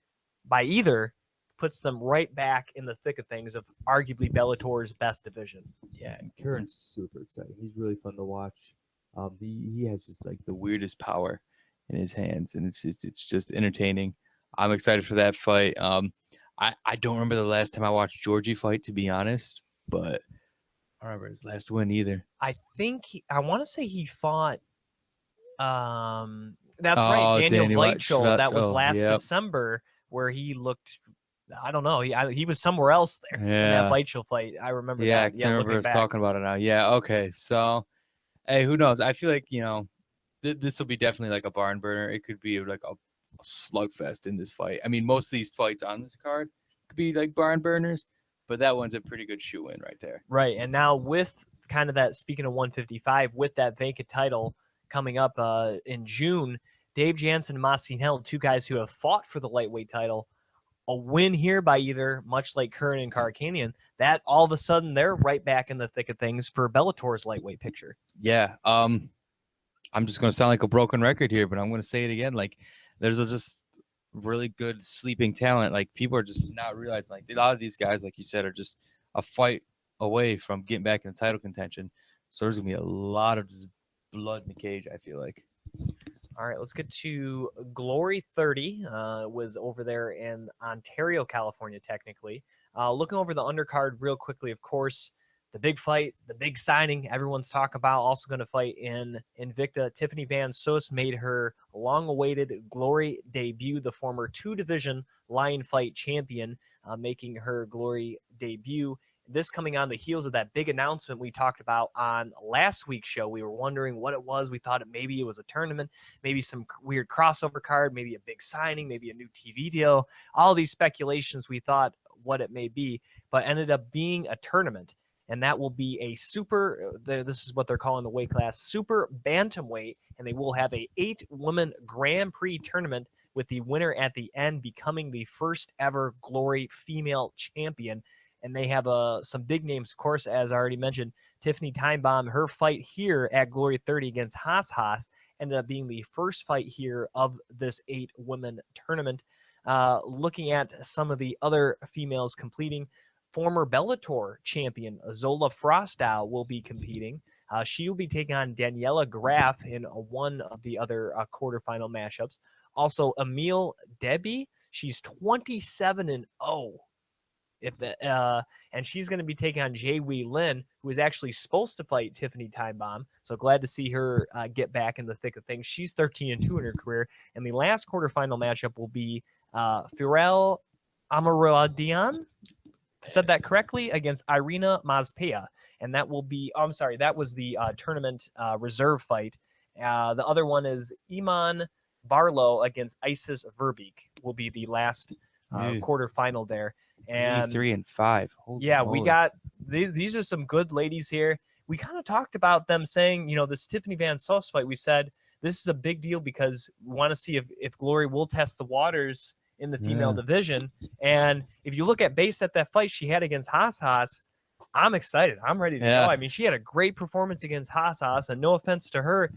by either puts them right back in the thick of things of arguably Bellator's best division. Yeah, and Curran's super exciting. He's really fun to watch. He has just like the weirdest power in his hands, and it's just entertaining. I'm excited for that fight. I don't remember the last time I watched Georgie fight, to be honest, but I don't remember his last win either. I think I want to say he fought. That's right, Daniel Weichel. That was last December, where he looked. I don't know. He was somewhere else there in that Weichel fight. I remember that. I can't remember us talking about it now. Yeah. Okay. So, hey, who knows? I feel like this will be definitely like a barn burner. It could be like a slugfest in this fight. I mean, most of these fights on this card could be like barn burners, but that one's a pretty good shoe-in right there. Right, and now with kind of that, speaking of 155, with that vacant title coming up in June, Dave Jansen and Masin Hill, two guys who have fought for the lightweight title, a win here by either, much like Curran and Karkanian, that all of a sudden they're right back in the thick of things for Bellator's lightweight picture. Yeah, I'm just going to sound like a broken record here, but I'm going to say it again. Like, there's just really good sleeping talent. Like, people are just not realizing, like, a lot of these guys, like you said, are just a fight away from getting back in the title contention. So there's going to be a lot of just blood in the cage, I feel like. All right, let's get to Glory 30. Was over there in Ontario, California, technically. Looking over the undercard real quickly, of course, the big fight, the big signing everyone's talking about, also going to fight in Invicta. Tiffany Van Soest made her long-awaited Glory debut, the former two-division Lion Fight champion, making her Glory debut. This coming on the heels of that big announcement we talked about on last week's show. We were wondering what it was. We thought maybe it was a tournament, maybe some weird crossover card, maybe a big signing, maybe a new TV deal. All these speculations, we thought what it may be, but ended up being a tournament. And that will be a super, this is what they're calling the weight class, super bantamweight. And they will have a 8-woman Grand Prix tournament with the winner at the end becoming the first ever Glory female champion. And they have some big names, of course, as I already mentioned. Tiffany Timebomb, her fight here at Glory 30 against Haas Haas ended up being the first fight here of this 8-woman tournament. Looking at some of the other females completing, former Bellator champion Zola Frostow will be competing. She will be taking on Daniela Graf in one of the other quarterfinal matchups. Also, Emile Debbie, she's 27-0. And she's going to be taking on Jae Wee Lin, who is actually supposed to fight Tiffany Timebomb. So glad to see her get back in the thick of things. She's 13-2 in her career. And the last quarterfinal matchup will be Firel Amaradian, said that correctly, against Irina Mazpea. And that will be, that was the tournament reserve fight. The other one is Iman Barlow against Isis Verbeek will be the last quarterfinal there. And 3-5. Holy we got these are some good ladies here. We kind of talked about them saying, this Tiffany Van Soest fight, we said this is a big deal because we want to see if Glory will test the waters in the female division. And if you look at based at that fight she had against Haas Haas, I'm excited. I'm ready to go. I mean, she had a great performance against Haas Haas, and no offense to her,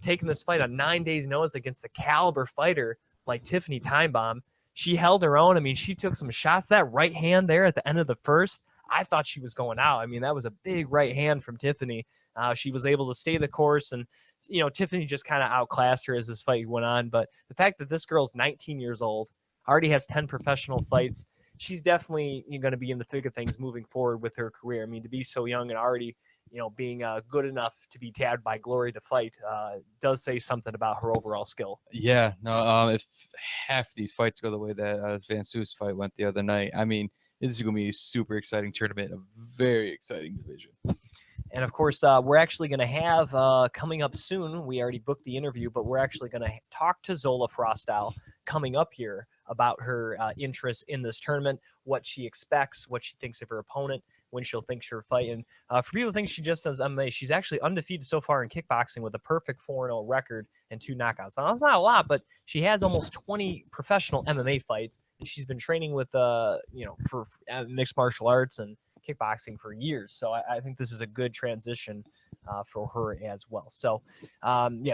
taking this fight on 9 days' notice against the caliber fighter like Tiffany Timebomb. She held her own. I mean, she took some shots. That right hand there at the end of the first, I thought she was going out. I mean, that was a big right hand from Tiffany. She was able to stay the course, and, Tiffany just kind of outclassed her as this fight went on. But the fact that this girl's 19 years old, already has 10 professional fights, she's definitely going to be in the thick of things moving forward with her career. I mean, to be so young and already, being good enough to be tabbed by Glory to fight does say something about her overall skill. Yeah, no, if half these fights go the way that Van Soest fight went the other night, I mean, this is going to be a super exciting tournament, a very exciting division. And, of course, we're actually going to have coming up soon, we already booked the interview, but we're actually going to talk to Zola Frostow coming up here about her interest in this tournament, what she expects, what she thinks of her opponent, when she'll think she'll fight. And for people who think she just does MMA, she's actually undefeated so far in kickboxing with a perfect 4-0 record and 2 knockouts. Now, that's not a lot, but she has almost 20 professional MMA fights, and she's been training with, for mixed martial arts and kickboxing for years. So I think this is a good transition for her as well. So,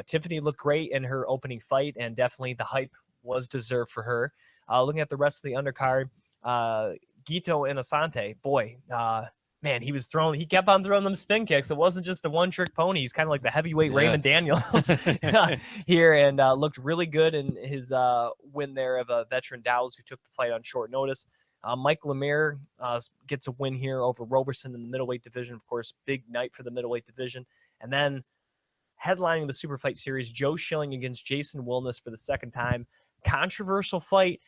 Tiffany looked great in her opening fight, and definitely the hype was deserved for her. Looking at the rest of the undercard, Guito Innocente, boy, man, he kept on throwing them spin kicks. It wasn't just the one-trick pony. He's kind of like the heavyweight Raymond Daniels here, and looked really good in his win there of veteran Dowles, who took the fight on short notice. Mike Lemire gets a win here over Roberson in the middleweight division. Of course, big night for the middleweight division. And then headlining the Super Fight Series, Joe Schilling against Jason Wilness for the second time. Controversial fight.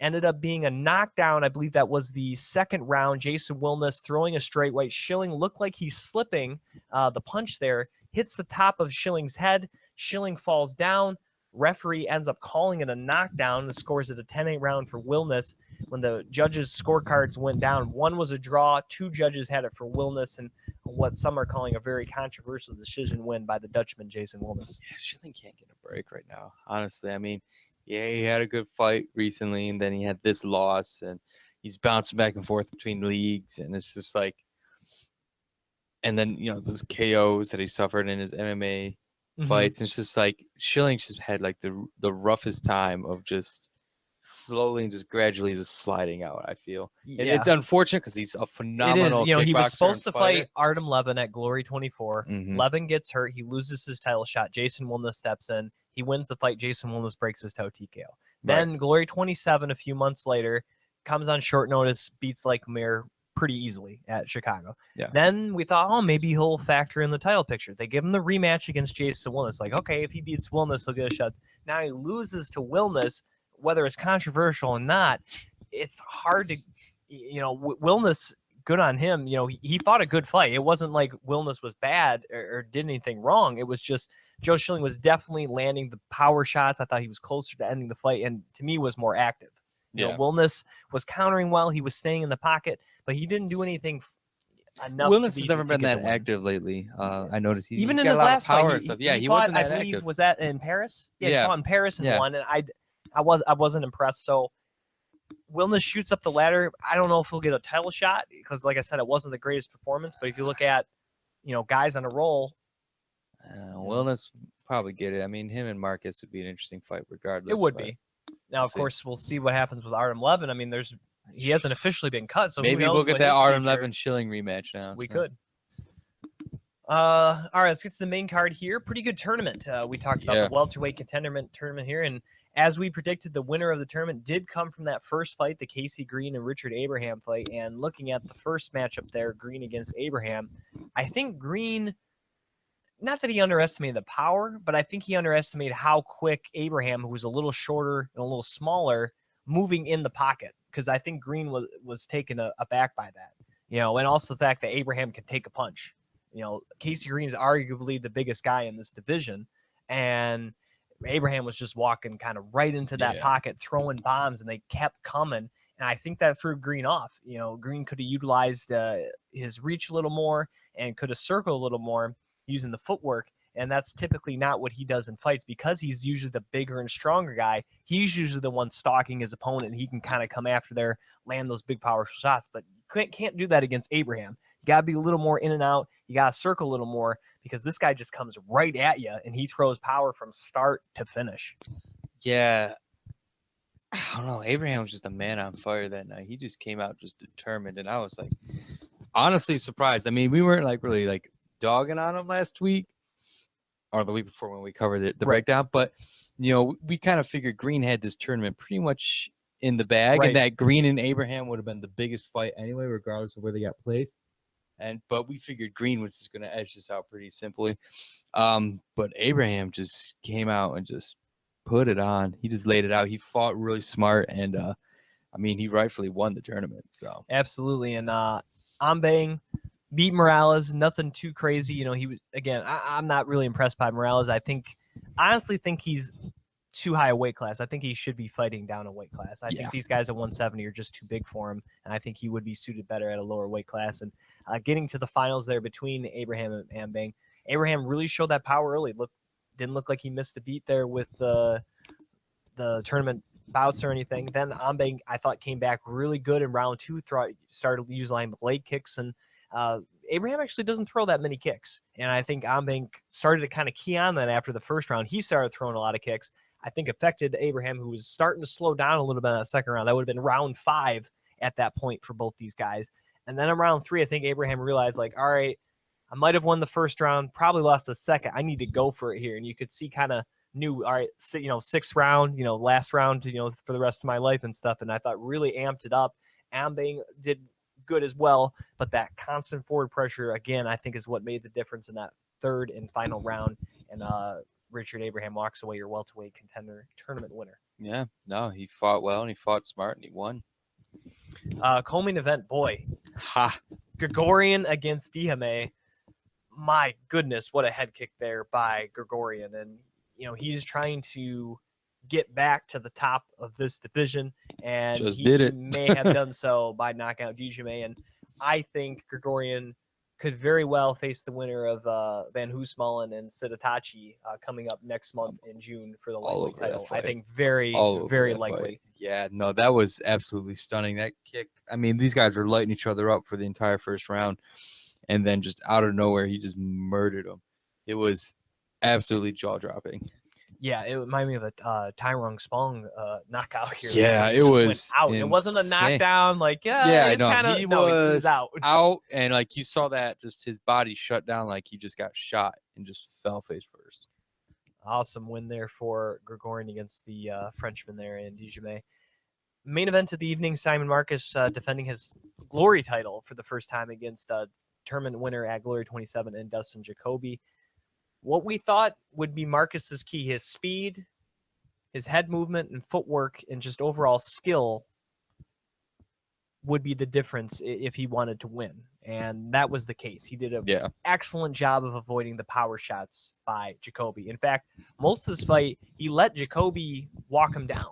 Ended up being a knockdown. I believe that was the second round. Jason Wilness throwing a straight right. Schilling looked like he's slipping. The punch there hits the top of Schilling's head. Schilling falls down. Referee ends up calling it a knockdown and scores it a 10-8 round for Wilness. When the judges' scorecards went down, one was a draw. 2 judges had it for Wilness, and what some are calling a very controversial decision win by the Dutchman, Jason Wilness. Yeah, Schilling can't get a break right now, honestly. I mean, yeah, he had a good fight recently, and then he had this loss, and he's bouncing back and forth between leagues, and it's just like, and then, those KOs that he suffered in his MMA fights, and it's just like Schilling's just had like the roughest time of just slowly and just gradually just sliding out, I feel. Yeah. It's unfortunate because he's a phenomenal kickboxer. He was supposed to fighter. fight Artem Levin at Glory 24. Mhm. Levin gets hurt. He loses his title shot. Jason Wilness steps in. He wins the fight. Jason Wilness breaks his toe TKO. Then Glory 27 a few months later comes on short notice, beats Lake Mir pretty easily at Chicago. Yeah. Then we thought, maybe he'll factor in the title picture. They give him the rematch against Jason Wilness. Like, okay, if he beats Wilness, he'll get a shot. Now he loses to Wilness. Whether it's controversial or not, it's hard to, Wilness, good on him. He fought a good fight. It wasn't like Wilness was bad or did anything wrong. It was just Joe Schilling was definitely landing the power shots. I thought he was closer to ending the fight, and to me was more active. Wilness was countering well. He was staying in the pocket, but he didn't do anything enough. Wilness has never been that active lately. I noticed even in got his a lot last of power fight, and stuff. Yeah, he fought, wasn't that I believe, active. was that in Paris? Yeah, he fought in Paris and Yeah. won, and I wasn't impressed. So Wilness shoots up the ladder. I don't know if he'll get a title shot because, like I said, it wasn't the greatest performance. But if you look at, guys on a roll, Wilness probably get it. I mean, him and Marcus would be an interesting fight regardless. it would be. Now, of course, we'll see what happens with Artem Levin. I mean, he hasn't officially been cut, so maybe who knows we'll get what that his Artem future- Levin Schilling rematch now. We could. All right, let's get to the main card here. Pretty good tournament. We talked about the welterweight contender tournament here, and as we predicted, the winner of the tournament did come from that first fight, the Casey Green and Richard Abraham fight. And looking at the first matchup there, Green against Abraham, I think Green, not that he underestimated the power, but I think he underestimated how quick Abraham, who was a little shorter and a little smaller, moving in the pocket. Because I think Green was taken aback by that, and also the fact that Abraham could take a punch. Casey Green is arguably the biggest guy in this division, and Abraham was just walking kind of right into that pocket, throwing bombs, and they kept coming. And I think that threw Green off. Green could have utilized his reach a little more and could have circled a little more using the footwork. And that's typically not what he does in fights because he's usually the bigger and stronger guy. He's usually the one stalking his opponent, and he can kind of come after there, land those big powerful shots. But you can't do that against Abraham. You got to be a little more in and out. You got to circle a little more because this guy just comes right at you, and he throws power from start to finish. Yeah. I don't know. Abraham was just a man on fire that night. He just came out just determined, and I was like, honestly surprised. I mean, we weren't really dogging on him last week or the week before when we covered the breakdown, but we kind of figured Green had this tournament pretty much in the bag, and that Green and Abraham would have been the biggest fight anyway, regardless of where they got placed. But we figured Green was just going to edge this out pretty simply. But Abraham just came out and just put it on. He just laid it out. He fought really smart, and he rightfully won the tournament. So absolutely, and Ambang beat Morales. Nothing too crazy. He was again. I'm not really impressed by Morales. Honestly think he's too high a weight class. I think he should be fighting down a weight class. I think these guys at 170 are just too big for him, and I think he would be suited better at a lower weight class. And getting to the finals there between Abraham and Ambang, Abraham really showed that power early. Didn't look like he missed a beat there with the tournament bouts or anything. Then Ambang, I thought, came back really good in round 2. Started using leg kicks, and Abraham actually doesn't throw that many kicks. And I think Ambang started to kind of key on that after the first round. He started throwing a lot of kicks. I think affected Abraham, who was starting to slow down a little bit in that second round. That would have been round 5, at that point for both these guys. And then around 3, I think Abraham realized, like, all right, I might have won the first round, probably lost the second. I need to go for it here. And you could see kind of knew, all right, 6th round, last round, for the rest of my life and stuff. And I thought really amped it up. Ambang did good as well, but that constant forward pressure, again, I think is what made the difference in that 3rd and final round. And Richard Abraham walks away your welterweight contender tournament winner. Yeah, no, he fought well and he fought smart and he won. Co-main event, boy. Ha! Grigorian against Dihame. My goodness, what a head kick there by Grigorian. And, he's trying to get back to the top of this division. And he may have done so by knocking out Dihame. And I think Grigorian could very well face the winner of Van Hoosmalen and Sidatachi coming up next month in June for the lightweight title. I think very likely. Fight. Yeah, no, that was absolutely stunning. That kick, I mean, these guys were lighting each other up for the entire first round, and then just out of nowhere, he just murdered them. It was absolutely jaw-dropping. Yeah, it reminded me of a Tyrone Spong knockout here. Yeah, it was out. Insane. It wasn't a knockdown. Like, he was out. And like you saw that, just his body shut down, like he just got shot and just fell face first. Awesome win there for Grigorian against the Frenchman there in Dihame. Main event of the evening, Simon Marcus defending his Glory title for the first time against tournament winner at Glory 27 and Dustin Jacoby. What we thought would be Marcus's key, his speed, his head movement and footwork, and just overall skill would be the difference if he wanted to win. And that was the case. He did an excellent job of avoiding the power shots by Jacoby. In fact, most of this fight, he let Jacoby walk him down.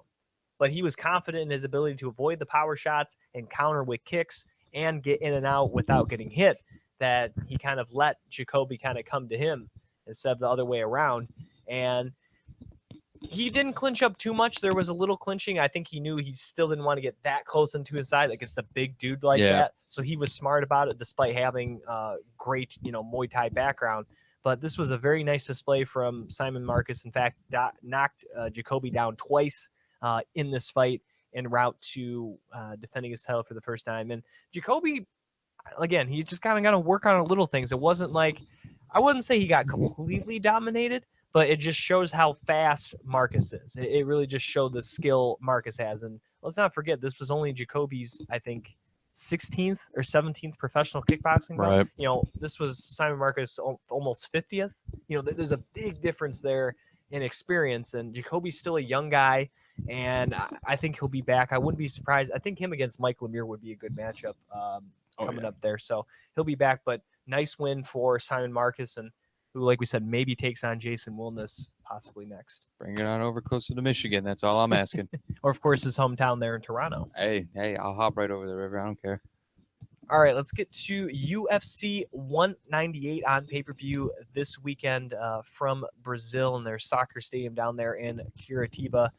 But he was confident in his ability to avoid the power shots and counter with kicks and get in and out without getting hit, that he kind of let Jacoby kind of come to him instead of the other way around. And he didn't clinch up too much. There was a little clinching. I think he knew he still didn't want to get that close into his side. Like, it's the big dude like that. So he was smart about it despite having great, Muay Thai background. But this was a very nice display from Simon Marcus. In fact, knocked Jacoby down twice in this fight en route to defending his title for the first time. And Jacoby, again, he just kind of got to work on little things. It wasn't like, I wouldn't say he got completely dominated, but it just shows how fast Marcus is. It really just showed the skill Marcus has. And let's not forget, this was only Jacoby's, I think, 16th or 17th professional kickboxing fight. Right. This was Simon Marcus almost 50th. There's a big difference there in experience. And Jacoby's still a young guy, and I think he'll be back. I wouldn't be surprised. I think him against Mike Lemire would be a good matchup coming up there. So he'll be back, but nice win for Simon Marcus, and who, like we said, maybe takes on Jason Wilness possibly next. Bring it on over closer to Michigan. That's all I'm asking. Or, of course, his hometown there in Toronto. Hey, I'll hop right over the river. I don't care. All right, let's get to UFC 198 on pay-per-view this weekend from Brazil in their soccer stadium down there in Curitiba.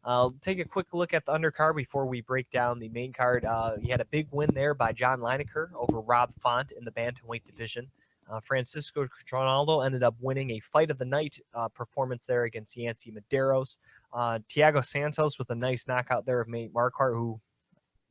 I'll take a quick look at the undercard before we break down the main card. He had a big win there by John Lineker over Rob Font in the bantamweight division. Francisco Tronaldo ended up winning a fight of the night performance there against Yancy Medeiros. Thiago Santos with a nice knockout there of Nate Marquardt, who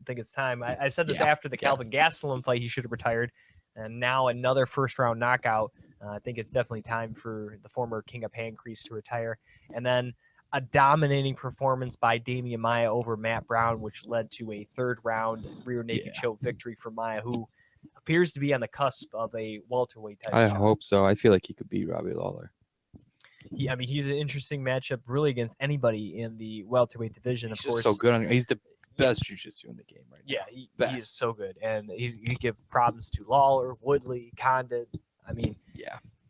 I think it's time. I said this after the Calvin Gastelum fight, he should have retired. And now another first-round knockout. I think it's definitely time for the former King of Pancrase to retire. And then a dominating performance by Damian Maia over Matt Brown, which led to a third-round rear naked choke victory for Maia, who appears to be on the cusp of a welterweight title. I hope so. I feel like he could beat Robbie Lawler. He's an interesting matchup, really, against anybody in the welterweight division. He's of course, so good. He's the best jiu-jitsu in the game right now. Yeah, he is so good, and he give problems to Lawler, Woodley, Condit.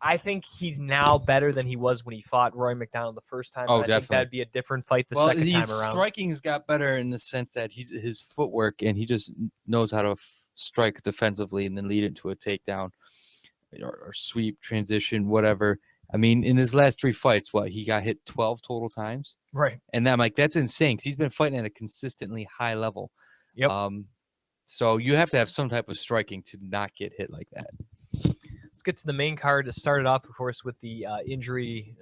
I think he's now better than he was when he fought Roy McDonald the first time. Oh, I think that'd be a different fight the second time around. Striking's got better in the sense that his footwork, and he just knows how to strike defensively and then lead it to a takedown or sweep, transition, whatever. I mean, in his last 3 fights, he got hit 12 total times? Right. And I'm like, that's insane, because he's been fighting at a consistently high level. Yep. So you have to have some type of striking to not get hit like that. Let's get to the main card. It started off, of course, with the injury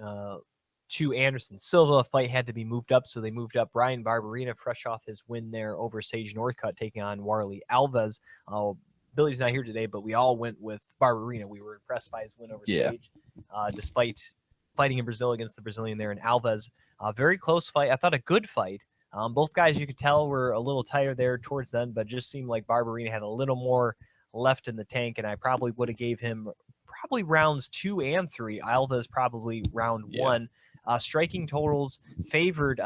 to Anderson Silva. Fight had to be moved up, so they moved up Ryan Barberena, fresh off his win there over Sage Northcutt, taking on Warley Alves. Billy's not here today, but we all went with Barberena. We were impressed by his win over Sage, despite fighting in Brazil against the Brazilian there in Alves. Very close fight. I thought a good fight. Both guys, you could tell, were a little tired there towards the end, but just seemed like Barberena had a little more left in the tank, and I probably would have gave him probably rounds 2 and 3. Alves probably round 1. Striking totals favored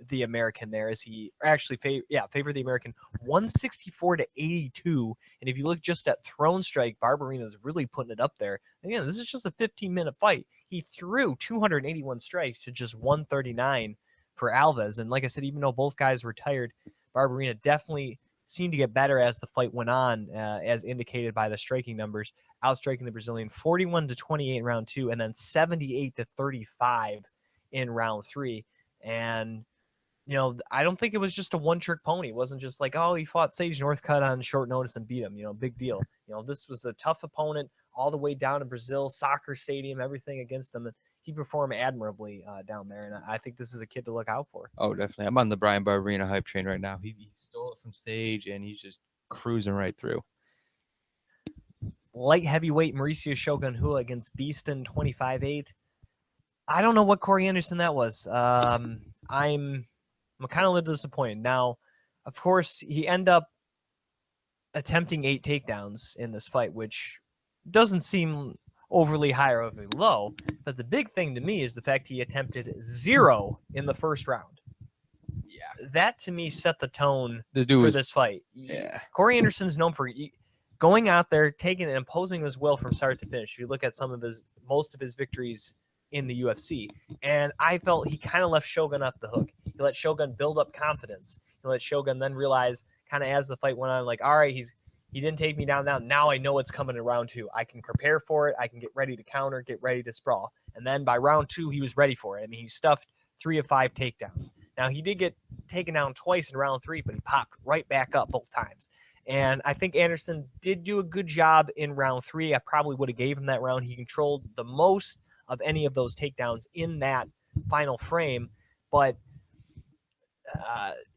the American there, as he actually favored the American 164 to 82. And if you look just at thrown strike, Barberena is really putting it up there. Again, this is just a 15-minute fight. He threw 281 strikes to just 139 for Alves. And like I said, even though both guys were tired, Barberena definitely seemed to get better as the fight went on, as indicated by the striking numbers, outstriking the Brazilian 41 to 28 in round 2, and then 78 to 35 in round 3. And I don't think it was just a one-trick pony. It wasn't just like, oh, he fought Sage Northcutt on short notice and beat him. Big deal. This was a tough opponent all the way down in Brazil, soccer stadium, everything against them. And he performed admirably down there, and I think this is a kid to look out for. Oh, definitely. I'm on the Brian Barberena hype train right now. He stole it from Sage, and he's just cruising right through. Light heavyweight Mauricio Shogun Hua against Beeston, 25-8. I don't know what Corey Anderson that was. I'm kind of a little disappointed. Now, of course, he ended up attempting 8 takedowns in this fight, which doesn't seem overly high or overly low. But the big thing to me is the fact he attempted 0 in the first round. Yeah, that to me set the tone for this fight. Yeah, Corey Anderson's known for going out there, taking and imposing his will from start to finish. If you look at most of his victories in the UFC, and I felt he kind of left Shogun off the hook. He let Shogun build up confidence. He let Shogun then realize, kind of as the fight went on, like, all right, he didn't take me down. Now I know what's coming in round 2. I can prepare for it. I can get ready to counter, get ready to sprawl. And then by round 2, he was ready for it. I mean, he stuffed 3 of 5 takedowns. Now, he did get taken down twice in round 3, but he popped right back up both times. And I think Anderson did do a good job in round 3. I probably would have gave him that round. He controlled the most of any of those takedowns in that final frame, but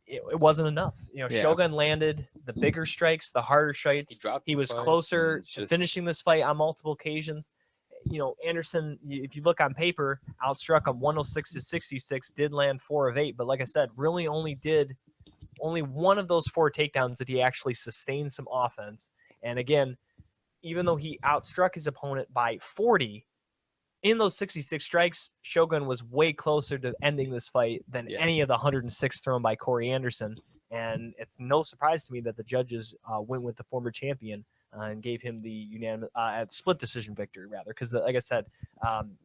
it wasn't enough. Shogun landed the bigger strikes, the harder strikes. He was closer to finishing this fight on multiple occasions. Anderson, if you look on paper, outstruck him 106 to 66, did land 4 of 8, but like I said, really only one of those 4 takedowns that he actually sustained some offense. And again, even though he outstruck his opponent by 40, in those 66 strikes, Shogun was way closer to ending this fight than any of the 106 thrown by Corey Anderson. And it's no surprise to me that the judges went with the former champion and gave him the unanimous split decision victory, rather. Because, like I said,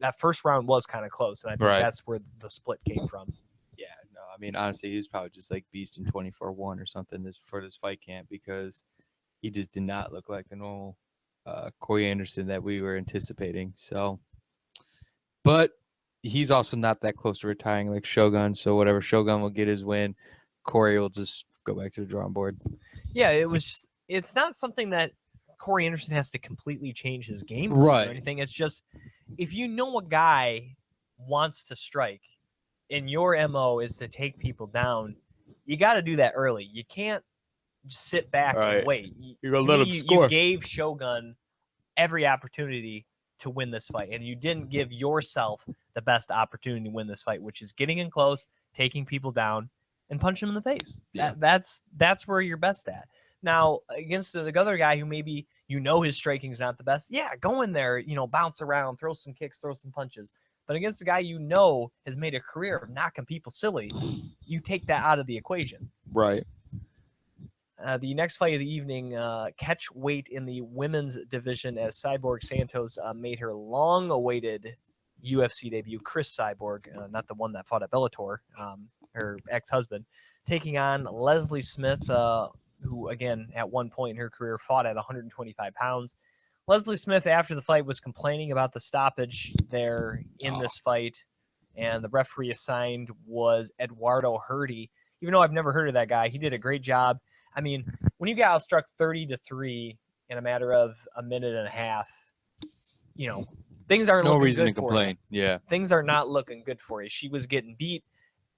that first round was kind of close, and I think that's where the split came from. Yeah, no, I mean, honestly, he was probably just like Beast in 24-1 or something for this fight camp, because he just did not look like the normal Corey Anderson that we were anticipating. So, but he's also not that close to retiring like Shogun. So whatever, Shogun will get his win. Corey will just go back to the drawing board. Yeah, it's not something that Corey Anderson has to completely change his game right or anything. It's just, if you know a guy wants to strike and your MO is to take people down, you got to do that early. You can't just sit back and wait. You're going to let him score. You gave Shogun every opportunity to win this fight, and you didn't give yourself the best opportunity to win this fight, which is getting in close, taking people down, and punch him in the face. Yeah. That's where you're best at. Now, against the other guy who maybe his striking's not the best, go in there, bounce around, throw some kicks, throw some punches. But against the guy has made a career of knocking people silly, you take that out of the equation. Right. The next fight of the evening, catch weight in the women's division, as Cyborg Santos made her long-awaited UFC debut. Chris Cyborg, not the one that fought at Bellator, her ex-husband, taking on Leslie Smith, who, again, at one point in her career fought at 125 pounds. Leslie Smith, after the fight, was complaining about the stoppage there in this fight, and the referee assigned was Eduardo Hurdy. Even though I've never heard of that guy, he did a great job. I mean, when you get outstruck 30-3 in a matter of a minute and a half, things aren't No looking reason good to for complain. Yeah. you. Things are not looking good for you. She was getting beat.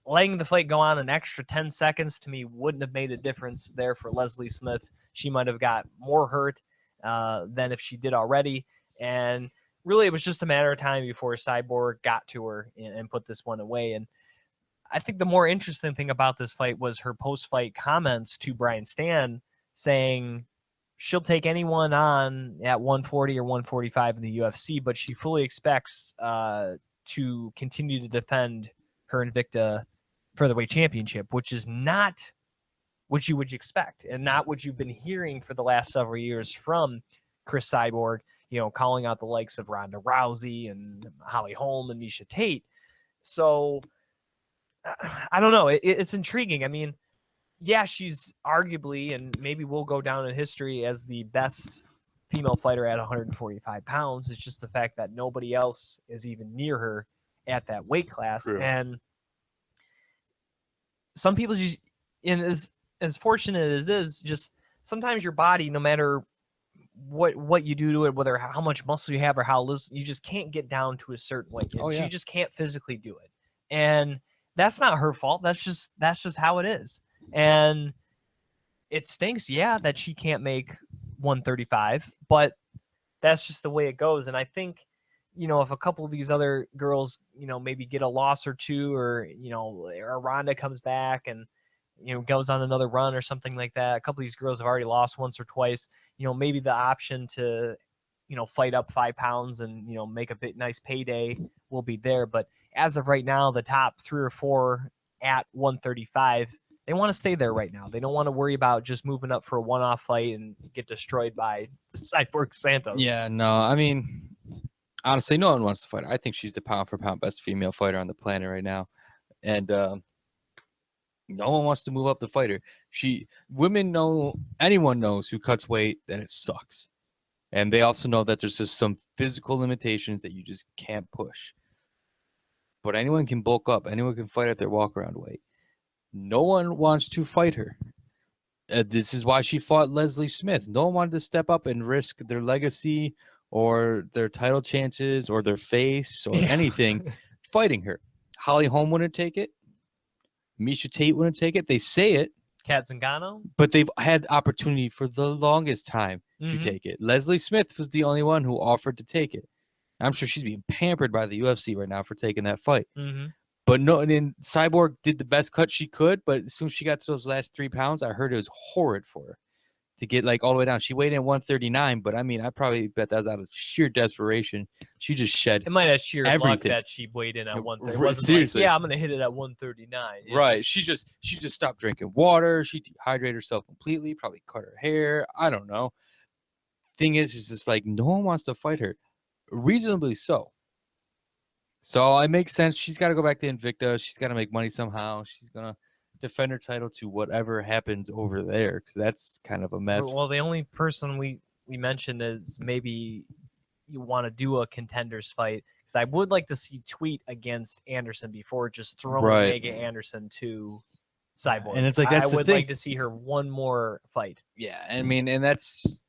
Letting the fight go on an extra 10 seconds to me wouldn't have made a difference there for Leslie Smith. She might have got more hurt than if she did already. And really, it was just a matter of time before Cyborg got to her and put this one away. And I think the more interesting thing about this fight was her post-fight comments to Brian Stan saying she'll take anyone on at 140 or 145 in the UFC, but she fully expects to continue to defend her Invicta Featherweight Championship, which is not what you would expect and not what you've been hearing for the last several years from Chris Cyborg, calling out the likes of Ronda Rousey and Holly Holm and Miesha Tate. So I don't know. It's intriguing. I mean, yeah, she's arguably, and maybe will go down in history as the best female fighter at 145 pounds. It's just the fact that nobody else is even near her at that weight class. True. And some people just, and as fortunate as it is, just sometimes your body, no matter what you do to it, whether how much muscle you have or how little, you just can't get down to a certain weight. Oh, yeah. She just can't physically do it. And that's not her fault. That's just how it is. And it stinks, yeah, that she can't make 135, but that's just the way it goes. And I think, if a couple of these other girls, maybe get a loss or two, or, or Ronda comes back and, goes on another run or something like that. A couple of these girls have already lost once or twice, maybe the option to, fight up 5 pounds and, make a nice payday will be there. But as of right now, the top 3 or 4 at 135, they want to stay there right now. They don't want to worry about just moving up for a one-off fight and get destroyed by Cyborg Santos. Yeah, no, I mean, honestly, no one wants to fight her. I think she's the pound-for-pound best female fighter on the planet right now. And no one wants to move up the fighter. Anyone knows who cuts weight that it sucks. And they also know that there's just some physical limitations that you just can't push. But anyone can bulk up. Anyone can fight at their walk-around weight. No one wants to fight her. This is why she fought Leslie Smith. No one wanted to step up and risk their legacy or their title chances or their face or anything fighting her. Holly Holm wouldn't take it. Miesha Tate wouldn't take it. They say it. Kat Zingano. But they've had opportunity for the longest time to take it. Leslie Smith was the only one who offered to take it. I'm sure she's being pampered by the UFC right now for taking that fight. Mm-hmm. But no, and then Cyborg did the best cut she could, but as soon as she got to those last 3 pounds, I heard it was horrid for her to get all the way down. She weighed in 139, but I mean, I probably bet that was out of sheer desperation. She just shed It might have sheer luck everything. that she weighed in at 130. It Right, wasn't seriously. I'm going to hit it at 139. Right. She just stopped drinking water. She dehydrated herself completely, probably cut her hair. I don't know. Thing is, it's just no one wants to fight her. Reasonably so. So it makes sense. She's got to go back to Invicta. She's got to make money somehow. She's going to defend her title to whatever happens over there, because that's kind of a mess. Well, the only person we mentioned is maybe you want to do a contenders fight, because I would like to see Tweet against Anderson before just throwing Megan Anderson to Cyborg. And it's that's I the would thing. like to see her one more fight. Yeah, I mean, and that's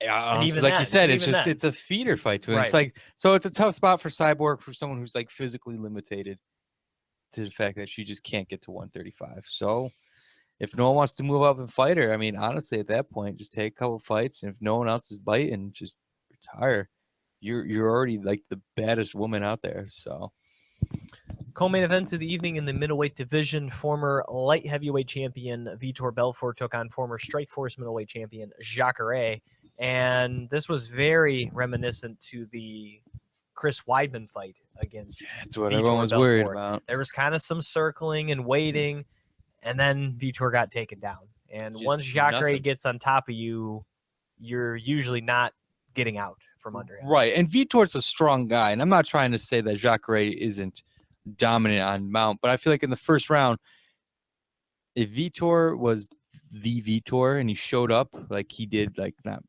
honestly, even like then, you said, it's even just then. it's a feeder fight to it. Right. It's so it's a tough spot for Cyborg, for someone who's physically limited to the fact that she just can't get to 135. So if no one wants to move up and fight her, I mean, honestly, at that point, just take a couple fights, and if no one else is biting, just retire. You're already the baddest woman out there. So Co-main event of the evening in the middleweight division, former light heavyweight champion Vitor Belfort took on former Strikeforce middleweight champion Jacare. And this was very reminiscent to the Chris Weidman fight against that's what Vitor everyone was Belfort. worried about. There was kind of some circling and waiting, and then Vitor got taken down. And Just once Jacare nothing. gets on top of you, you're usually not getting out from under him. Right, and Vitor's a strong guy, and I'm not trying to say that Jacare isn't dominant on mount, but I feel like in the first round, if Vitor was the Vitor and he showed up like he did, not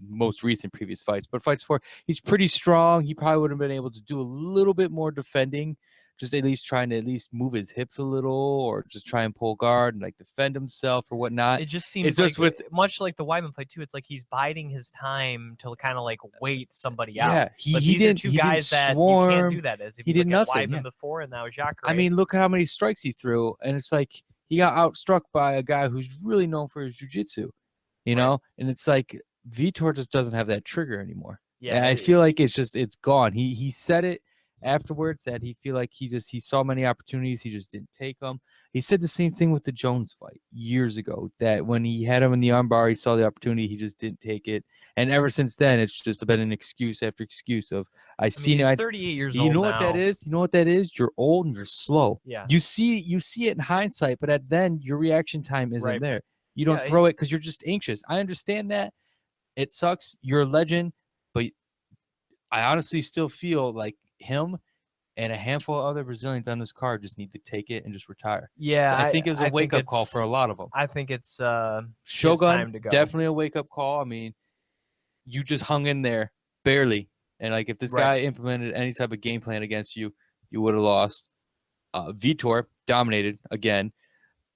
most recent previous fights, but fights before, he's pretty strong. He probably would have been able to do a little bit more defending, just at least trying to at least move his hips a little, or just try and pull guard and like defend himself or whatnot. It just seems It's just like, with much like the Weidman fight too. It's like he's biding his time to kind of like wait somebody yeah, out. But these are two guys that you can't do that as. If He you did look at nothing, Weidman yeah. before, and now Jacare. I mean, look how many strikes he threw, and it's like he got outstruck by a guy who's really known for his jiu-jitsu, you know? And it's like Vitor just doesn't have that trigger anymore. yeah, And I feel like it's gone. He said it afterwards that he feel like he saw many opportunities, he just didn't take them. He said the same thing with the Jones fight years ago, that when he had him in the armbar, he saw the opportunity, he just didn't take it. And ever since then, it's just been an excuse after excuse of he's 38 years old. You know what that is? You know what that is? You're old and you're slow. Yeah. You see it in hindsight, but then your reaction time isn't there. You don't Yeah, throw it because you're just anxious. I understand that. It sucks. You're a legend, but I honestly still feel like him and a handful of other Brazilians on this card just need to take it and just retire. Yeah, I think it was a wake-up call for a lot of them. I think it's Shogun, time to go. definitely a wake-up call. I mean, you just hung in there barely. And like if this guy implemented any type of game plan against you, you would have lost. Vitor dominated again.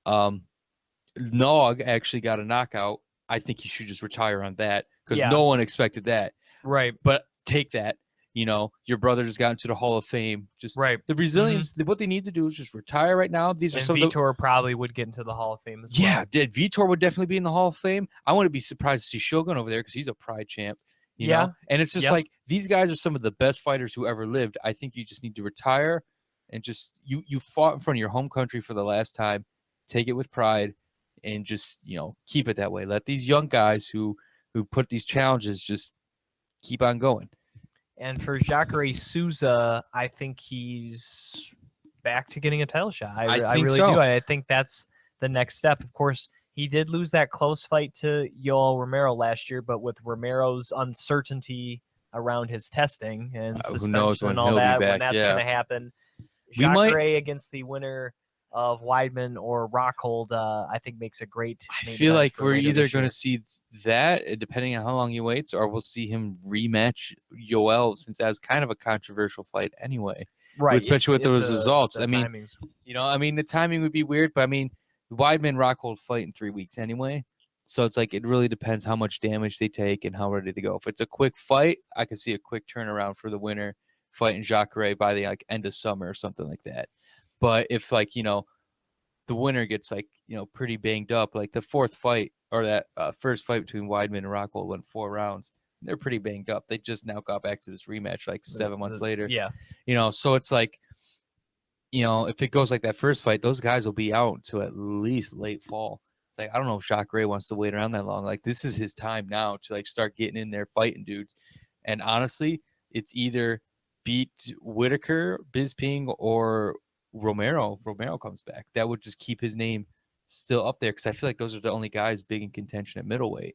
Nog actually got a knockout. I think he should just retire on that because no one expected that. Right. But take that. You know, your brother just got into the Hall of Fame. Just the Brazilians, what they need to do is just retire right now. These are some Vitor probably would get into the Hall of Fame as well. Yeah, Vitor would definitely be in the Hall of Fame. I wouldn't be surprised to see Shogun over there because he's a pride champ. You know? And it's just like these guys are some of the best fighters who ever lived. I think you just need to retire and just you fought in front of your home country for the last time. Take it with pride and just, you know, keep it that way. Let these young guys who put these challenges just keep on going. And for Jacare Souza, I think he's back to getting a title shot. I really do. I think that's the next step. Of course, he did lose that close fight to Yoel Romero last year, but with Romero's uncertainty around his testing and suspension and all that, when that's going to happen, Jacare against the winner of Weidman or Rockhold, I think makes a great. I feel like we're either going to see that, depending on how long he waits, or we'll see him rematch Yoel, since that's kind of a controversial fight anyway. Right. Especially with those results. I mean, you know, I mean, the timing would be weird, but I mean, Weidman Rockhold fight in 3 weeks anyway. So it's like, it really depends how much damage they take and how ready they go. If it's a quick fight, I could see a quick turnaround for the winner fighting Jacare by the like end of summer or something like that. But if like, you know, the winner gets like, you know, pretty banged up, like the fourth fight or that first fight between Weidman and Rockhold went 4 rounds. They're pretty banged up. They just now got back to this rematch like 7 months later. Yeah. You know, so it's like, you know, if it goes like that first fight, those guys will be out to at least late fall. It's like, I don't know if Jacare wants to wait around that long. Like, this is his time now to like start getting in there fighting dudes. And honestly, it's either beat Whitaker, Bisping, or Romero. Romero comes back. That would just keep his name still up there, because I feel like those are the only guys big in contention at middleweight.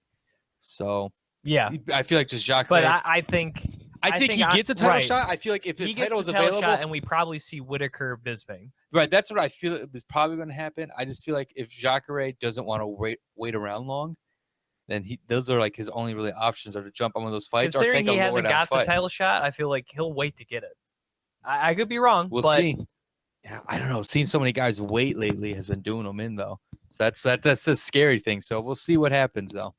So yeah, I feel like just Jacare. But I think he gets a title shot. I feel like if the title is available, shot, and we probably see Whitaker, Bisping. Right, that's what I feel is probably going to happen. I just feel like if Jacare doesn't want to wait around long, then those are like his only really options, are to jump on one of those fights or take a lower down fight. Considering he hasn't got the title shot, I feel like he'll wait to get it. I could be wrong. We'll see. Yeah, I don't know. Seeing so many guys wait lately has been doing them in, though. So that's the scary thing. So we'll see what happens, though.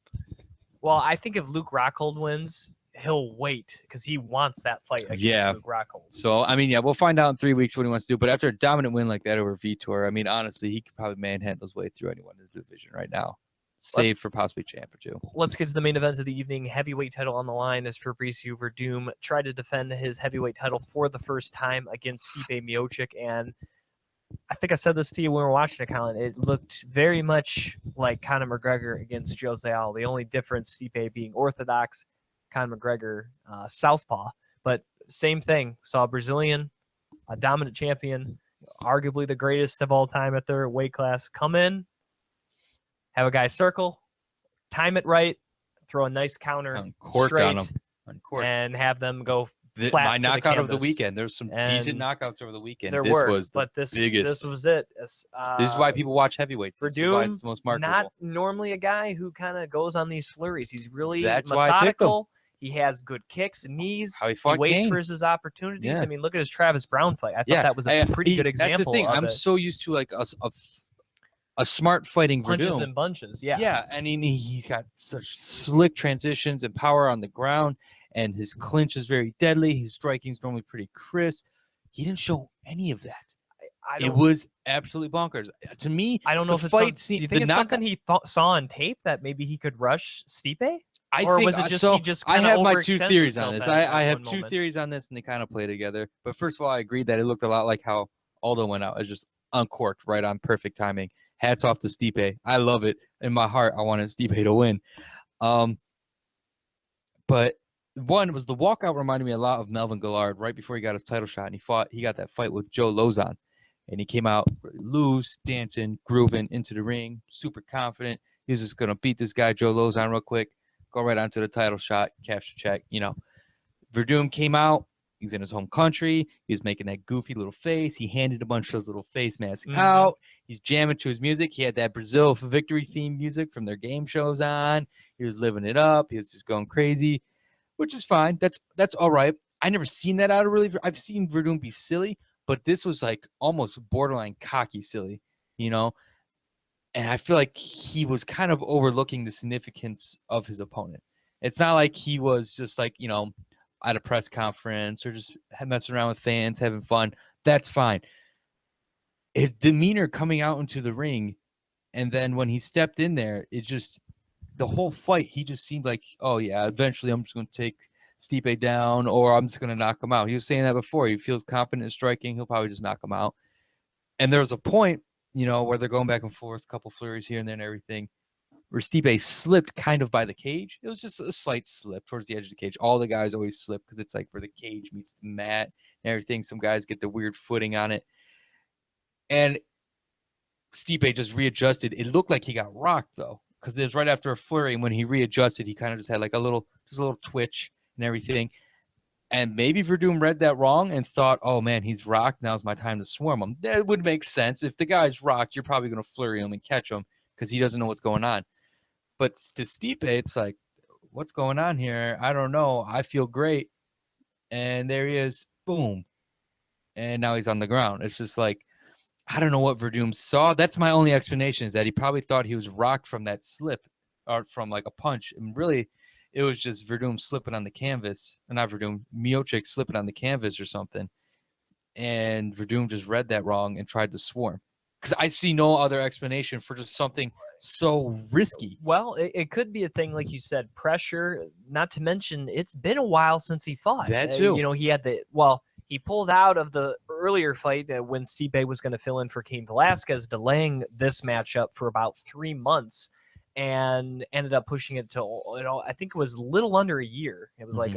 Well, I think if Luke Rockhold wins, he'll wait because he wants that fight against Luke Rockhold. So, I mean, yeah, we'll find out in 3 weeks what he wants to do. But after a dominant win like that over Vitor, I mean, honestly, he could probably manhandle his way through anyone in the division right now, save for possibly champ or two. Let's get to the main event of the evening. Heavyweight title on the line as Fabricio Verdum tried to defend his heavyweight title for the first time against Stipe Miocic. And I think I said this to you when we were watching it, Colin. It looked very much like Conor McGregor against Jose Aldo. The only difference, Stipe being orthodox, Conor McGregor southpaw. But same thing. Saw a Brazilian, a dominant champion, arguably the greatest of all time at their weight class, come in, have a guy circle, time it right, throw a nice counter straight on him. And have them go my knockout of the weekend. There's some decent knockouts over the weekend. There this were, was the but this was it. This is why people watch heavyweights. This is why it's the most marketable. Not normally a guy who kind of goes on these flurries. He's really methodical. He has good kicks, knees. How he He fought waits Kane. for his opportunities. Yeah. I mean, look at his Travis Brown fight. I thought that was a pretty good example. That's the thing. Of I'm it. so used to like a smart fighting Punches Verdum. and bunches. Yeah. Yeah, and he's got such slick transitions and power on the ground, and his clinch is very deadly. His striking's normally pretty crisp. He didn't show any of that. It was absolutely bonkers. To me, I don't know the if fight it's scene, do you think the it's knockout, something he saw on tape that maybe he could rush Stipe? I Or think was it just so. he just I kinda have my two overextended theories on himself this. at I have one two moment? theories on this, and they kind of play together. But first of all, I agreed that it looked a lot like how Aldo went out. It's just uncorked, right on perfect timing. Hats off to Stipe. I love it. In my heart, I wanted Stipe to win. But one was the walkout reminded me a lot of Melvin Gillard right before he got his title shot, and he got that fight with Joe Lozon, and he came out really loose, dancing, grooving into the ring, super confident. He was just gonna beat this guy Joe Lozon real quick, go right onto the title shot, cash the check. Verdum came out. He's in his home country. He was making that goofy little face. He handed a bunch of those little face masks out. He's jamming to his music. He had that Brazil victory theme music from their game shows on. He was living it up. He was just going crazy, which is fine. That's all right. I never seen that out of really. I've seen Verdum be silly, but this was like almost borderline cocky silly, And I feel like he was kind of overlooking the significance of his opponent. It's not like he was just like, at a press conference or just messing around with fans, having fun. That's fine. His demeanor coming out into the ring, and then when he stepped in there, it just, the whole fight, he just seemed like, oh yeah, eventually I'm just going to take Stipe down, or I'm just going to knock him out. He was saying that before. He feels confident in striking. He'll probably just knock him out. And there was a point, where they're going back and forth, a couple flurries here and there and everything, where Stipe slipped kind of by the cage. It was just a slight slip towards the edge of the cage. All the guys always slip because it's like where the cage meets the mat and everything. Some guys get the weird footing on it. And Stipe just readjusted. It looked like he got rocked, though, because it was right after a flurry. And when he readjusted, he kind of just had like a little twitch and everything. And maybe Verdum read that wrong and thought, oh, man, he's rocked. Now's my time to swarm him. That would make sense. If the guy's rocked, you're probably going to flurry him and catch him because he doesn't know what's going on. But to Stipe, it's like, what's going on here? I don't know. I feel great. And there he is. Boom. And now he's on the ground. It's just like, I don't know what Verdum saw. That's my only explanation, is that he probably thought he was rocked from that slip or from like a punch. And really, it was just Verdum slipping on the canvas. Not Verdum, Miocic slipping on the canvas or something. And Verdum just read that wrong and tried to swarm. Because I see no other explanation for just something so risky. Well, it could be a thing, like you said, pressure, not to mention it's been a while since he fought. That too. He had he pulled out of the earlier fight when Stipe was going to fill in for Cain Velasquez, delaying this matchup for about 3 months, and ended up pushing it to, I think it was a little under a year. It was like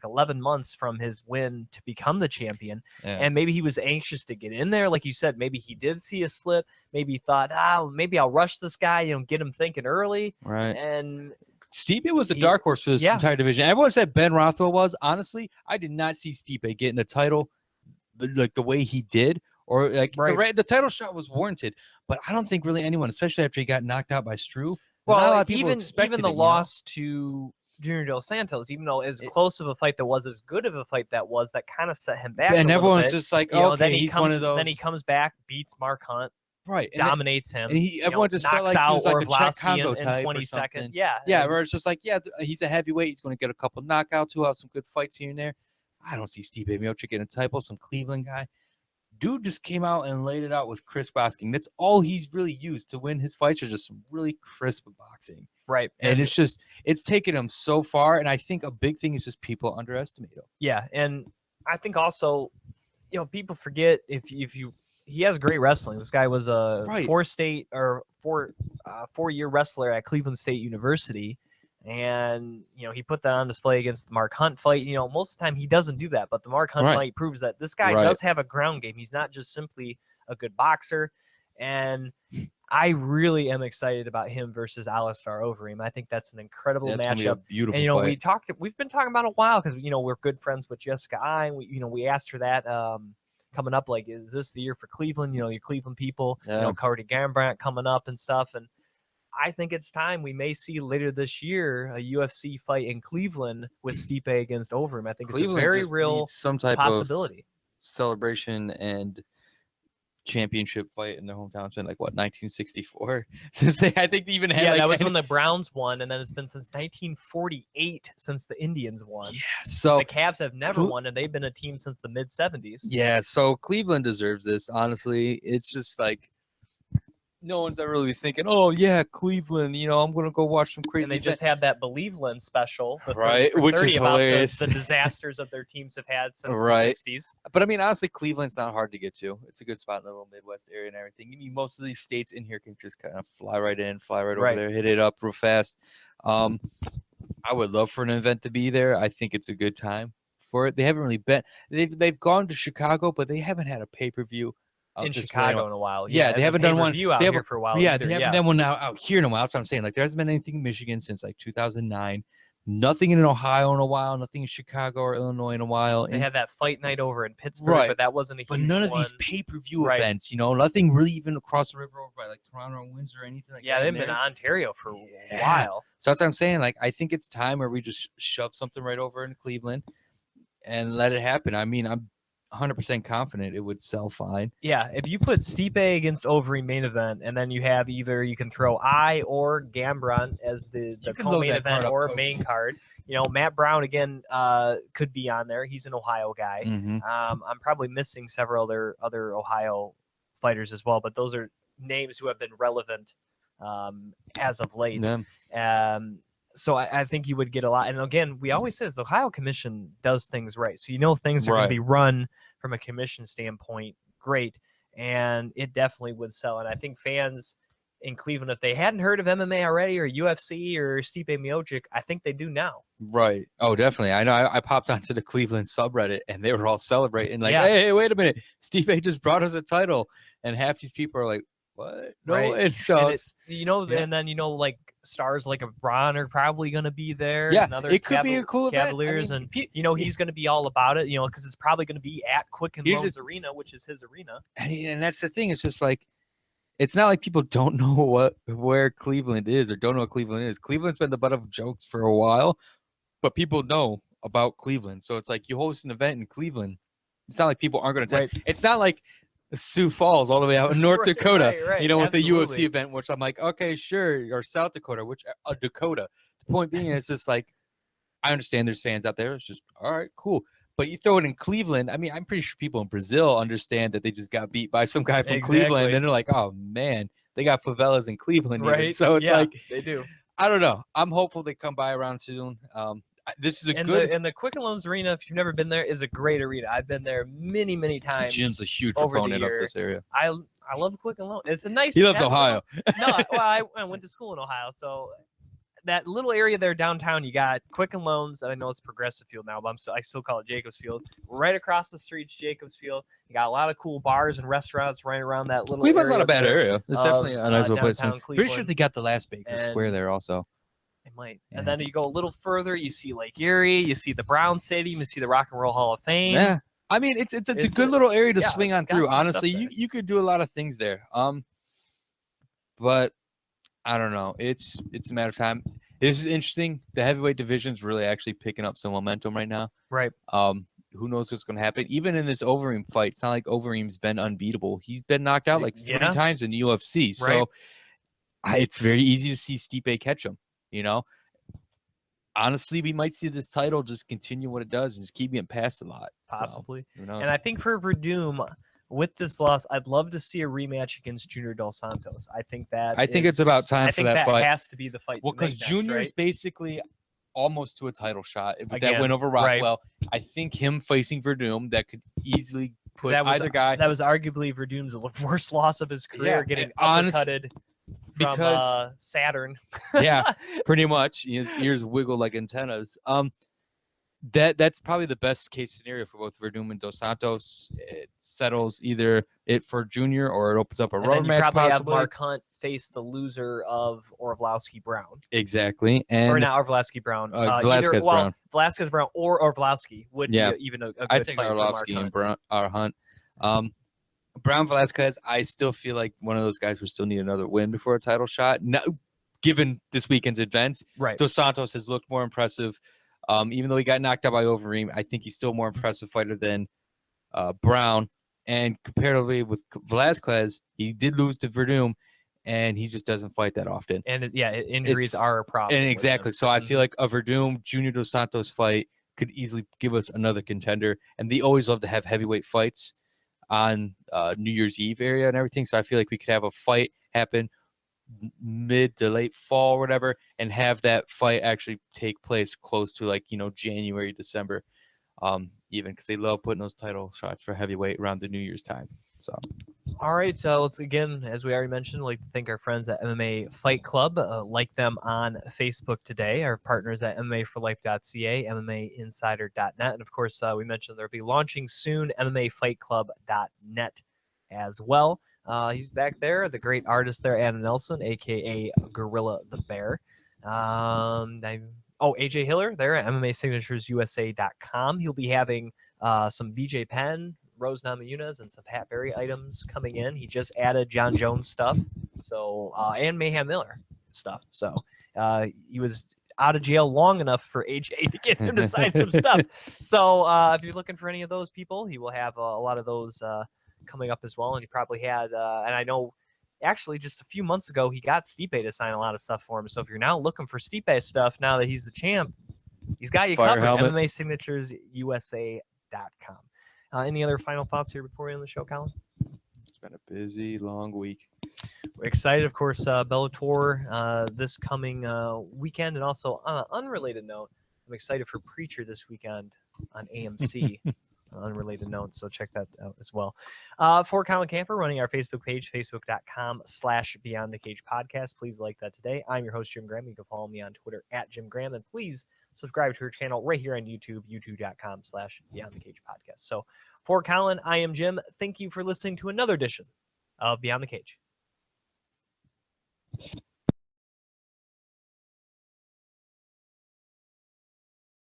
11 months from his win to become the champion. Yeah. And maybe he was anxious to get in there. Like you said, maybe he did see a slip. Maybe he thought, maybe I'll rush this guy, get him thinking early. Right. And Stipe was the dark horse for this entire division. Everyone said Ben Rothwell was. Honestly, I did not see Stipe getting the title like the way he did. Or like the title shot was warranted. But I don't think really anyone, especially after he got knocked out by Struve, well, not a lot of people expected even the loss to Junior Dos Santos, even though as close of a fight that was, as good of a fight that was, that kind of set him back. And everyone's bit. just like, oh, okay, he's one of those. Then he comes back, beats Mark Hunt, right, dominates him. And everyone just felt like he was like a Czech combo type in 20 seconds. Yeah, where it's just like, he's a heavyweight. He's going to get a couple knockouts. He'll have some good fights here and there. I don't see Stipe Miocic getting a title, some Cleveland guy. Dude just came out and laid it out with crisp boxing. That's all he's really used to win his fights, are just some really crisp boxing. Right. And it's taken him so far. And I think a big thing is just people underestimate him. Yeah. And I think also, people forget he has great wrestling. This guy was a 4-year wrestler at Cleveland State University. And, he put that on display against the Mark Hunt fight. Most of the time he doesn't do that, but the Mark Hunt fight proves that this guy does have a ground game. He's not just simply a good boxer. And I really am excited about him versus Alistair Overeem. I think that's an incredible matchup. Gonna be a beautiful fight. We've been talking about it a while because, we're good friends with Jessica I. And we asked her that coming up, like, is this the year for Cleveland? Your Cleveland people, Cody Gambrandt coming up and stuff. And I think it's time. We may see later this year a UFC fight in Cleveland with Stipe against Overeem. I think it's a very just real needs some type possibility. of celebration and championship fight in their hometown. It's been like what, 1964 since I think they even had. Yeah, like, that was when the Browns won, and then it's been since 1948 since the Indians won. Yeah, so the Cavs have never won, and they've been a team since the mid 70s. Yeah, so Cleveland deserves this. Honestly, it's just like no one's ever really thinking, oh yeah, Cleveland, I'm gonna go watch some crazy. And they just had that Believeland special, right? Which is about hilarious. The disasters that their teams have had since the 60s. But I mean, honestly, Cleveland's not hard to get to. It's a good spot in the little Midwest area and everything. I mean, most of these states in here can just kind of fly right in, fly right over there, hit it up real fast. I would love for an event to be there. I think it's a good time for it. They haven't really been. They've gone to Chicago, but they haven't had a pay-per-view in Chicago in a while. Yeah, they haven't done one out here for a while. Yeah, they haven't done one out here in a while. That's what I'm saying. Like, there hasn't been anything in Michigan since like 2009. Nothing in Ohio in a while. Nothing in Chicago or Illinois in a while. They had that fight night over in Pittsburgh, but that wasn't a huge one. But none of these pay-per-view events, nothing really even across the river over by like Toronto or Windsor or anything like that. Yeah, they've been in Ontario for a while. So that's what I'm saying. Like, I think it's time where we just shove something right over in Cleveland and let it happen. I mean, I'm 100% confident it would sell fine. Yeah, if you put Stipe against Overeem main event, and then you have either you can throw I or Gambron as the co-main event or main card. Matt Brown again could be on there. He's an Ohio guy. Mm-hmm. I'm probably missing several other Ohio fighters as well, but those are names who have been relevant as of late. Yeah. So I think you would get a lot. And again, we always say this, the Ohio Commission does things right. So things are going to be run from a commission standpoint great. And it definitely would sell. And I think fans in Cleveland, if they hadn't heard of MMA already or UFC or Stipe Miocic, I think they do now. Right. Oh, definitely. I know. I popped onto the Cleveland subreddit and they were all celebrating like, hey, wait a minute. Stipe just brought us a title. And half these people are like, what? No. Right. And so and then like stars like Braun are probably going to be there. Yeah, and other it could be a cool Cavaliers, event. I mean, and he's going to be all about it. Because it's probably going to be at Quicken Loans Arena, which is his arena. And that's the thing. It's just like, it's not like people don't know where Cleveland is or don't know what Cleveland is. Cleveland's been the butt of jokes for a while, but people know about Cleveland. So it's like you host an event in Cleveland. It's not like people aren't going to tell. It's not like Sioux Falls all the way out in North Dakota, with the UFC event, which I'm like, okay, sure, or South Dakota, Dakota. The point being, it's just like, I understand there's fans out there. It's just, all right, cool. But you throw it in Cleveland. I mean, I'm pretty sure people in Brazil understand that they just got beat by some guy from Cleveland, and they're like, oh man, they got favelas in Cleveland, right? So it's like, they do. I don't know. I'm hopeful they come by around soon. This is and the Quicken Loans Arena, if you've never been there, is a great arena. I've been there many, many times. Jim's a huge proponent of this area. I love Quicken Loans. It's a nice. He loves Ohio. No, well, I went to school in Ohio, so that little area there downtown, you got Quicken Loans. I know it's Progressive Field now, but I still call it Jacobs Field. Right across the street's Jacobs Field. You got a lot of cool bars and restaurants right around that little. Cleveland's not a bad area. It's definitely a nice little place. Pretty sure they got the last Baker Square there also. They might. Yeah. And then you go a little further, you see Lake Erie, you see the Brown Stadium, you see the Rock and Roll Hall of Fame. Yeah. I mean, it's a good little area to swing on through. Honestly, you could do a lot of things there. But I don't know. It's a matter of time. This is interesting. The heavyweight division's really actually picking up some momentum right now. Right. Who knows what's going to happen? Even in this Overeem fight, it's not like Overeem's been unbeatable. He's been knocked out like 3 times in the UFC. So it's very easy to see Stipe catch him. Honestly, we might see this title just continue what it does and just keep getting passed a lot. Possibly. So, who knows? And I think for Verdum, with this loss, I'd love to see a rematch against Junior Dos Santos. I think it's about time for that fight. I think that has to be the fight. Well, because Junior is basically almost to a title shot with that win over Rockwell. Right. I think him facing Verdum, that could easily put either guy. That was arguably Verdum's worst loss of his career, getting uppercutted. Because Saturn. Yeah, pretty much. His ears wiggle like antennas. That's probably the best case scenario for both Verdum and Dos Santos. It settles either it for Junior or it opens up a road match. Probably have Mark Hunt face the loser of Orlovsky Brown. Exactly, or not Orlovsky Brown. Velasquez Brown. Velasquez Brown or Orlovsky would be even a good I think fight Orlovsky and Hunt. Brown Velasquez, I still feel like one of those guys will still need another win before a title shot. No, given this weekend's events. Right. Dos Santos has looked more impressive. Even though he got knocked out by Overeem, I think he's still a more impressive fighter than Brown. And comparatively with Velasquez, he did lose to Verdum, and he just doesn't fight that often. And injuries are a problem. And with exactly. him. So I feel like a Verdum Junior Dos Santos fight could easily give us another contender. And they always love to have heavyweight fights on New Year's Eve area and everything. So I feel like we could have a fight happen mid to late fall or whatever, and have that fight actually take place close to like, January, December, even because they love putting those title shots for heavyweight around the New Year's time. So. All right, let's again, as we already mentioned, like to thank our friends at MMA Fight Club. Like them on Facebook today. Our partners at MMAforlife.ca, MMAinsider.net, and of course, we mentioned they'll be launching soon, MMAFightClub.net as well. He's back there, the great artist there, Adam Nelson, aka Gorilla the Bear. AJ Hiller there at MMASignaturesUSA.com. He'll be having some BJ Penn, Rose Namajunas, and some Pat Barry items coming in. He just added John Jones stuff, so and Mayhem Miller stuff. So he was out of jail long enough for AJ to get him to sign some stuff. So if you're looking for any of those people, he will have a lot of those coming up as well. And he probably had, and I know actually just a few months ago, he got Stipe to sign a lot of stuff for him. So if you're now looking for Stipe stuff, now that he's the champ, he's got you covered. MMASignaturesUSA.com. Any other final thoughts here before we end the show, Colin? It's been a busy, long week. We're excited, of course, Bellator this coming weekend. And also, on an unrelated note, I'm excited for Preacher this weekend on AMC. Unrelated note, so check that out as well. For Colin Camper, running our Facebook page, facebook.com/Beyond the Cage Podcast. Please like that today. I'm your host, Jim Gramm. You can follow me on Twitter at Jim Gramm, and please subscribe to our channel right here on YouTube, youtube.com/Beyond the Cage Podcast. So for Colin, I am Jim. Thank you for listening to another edition of Beyond the Cage.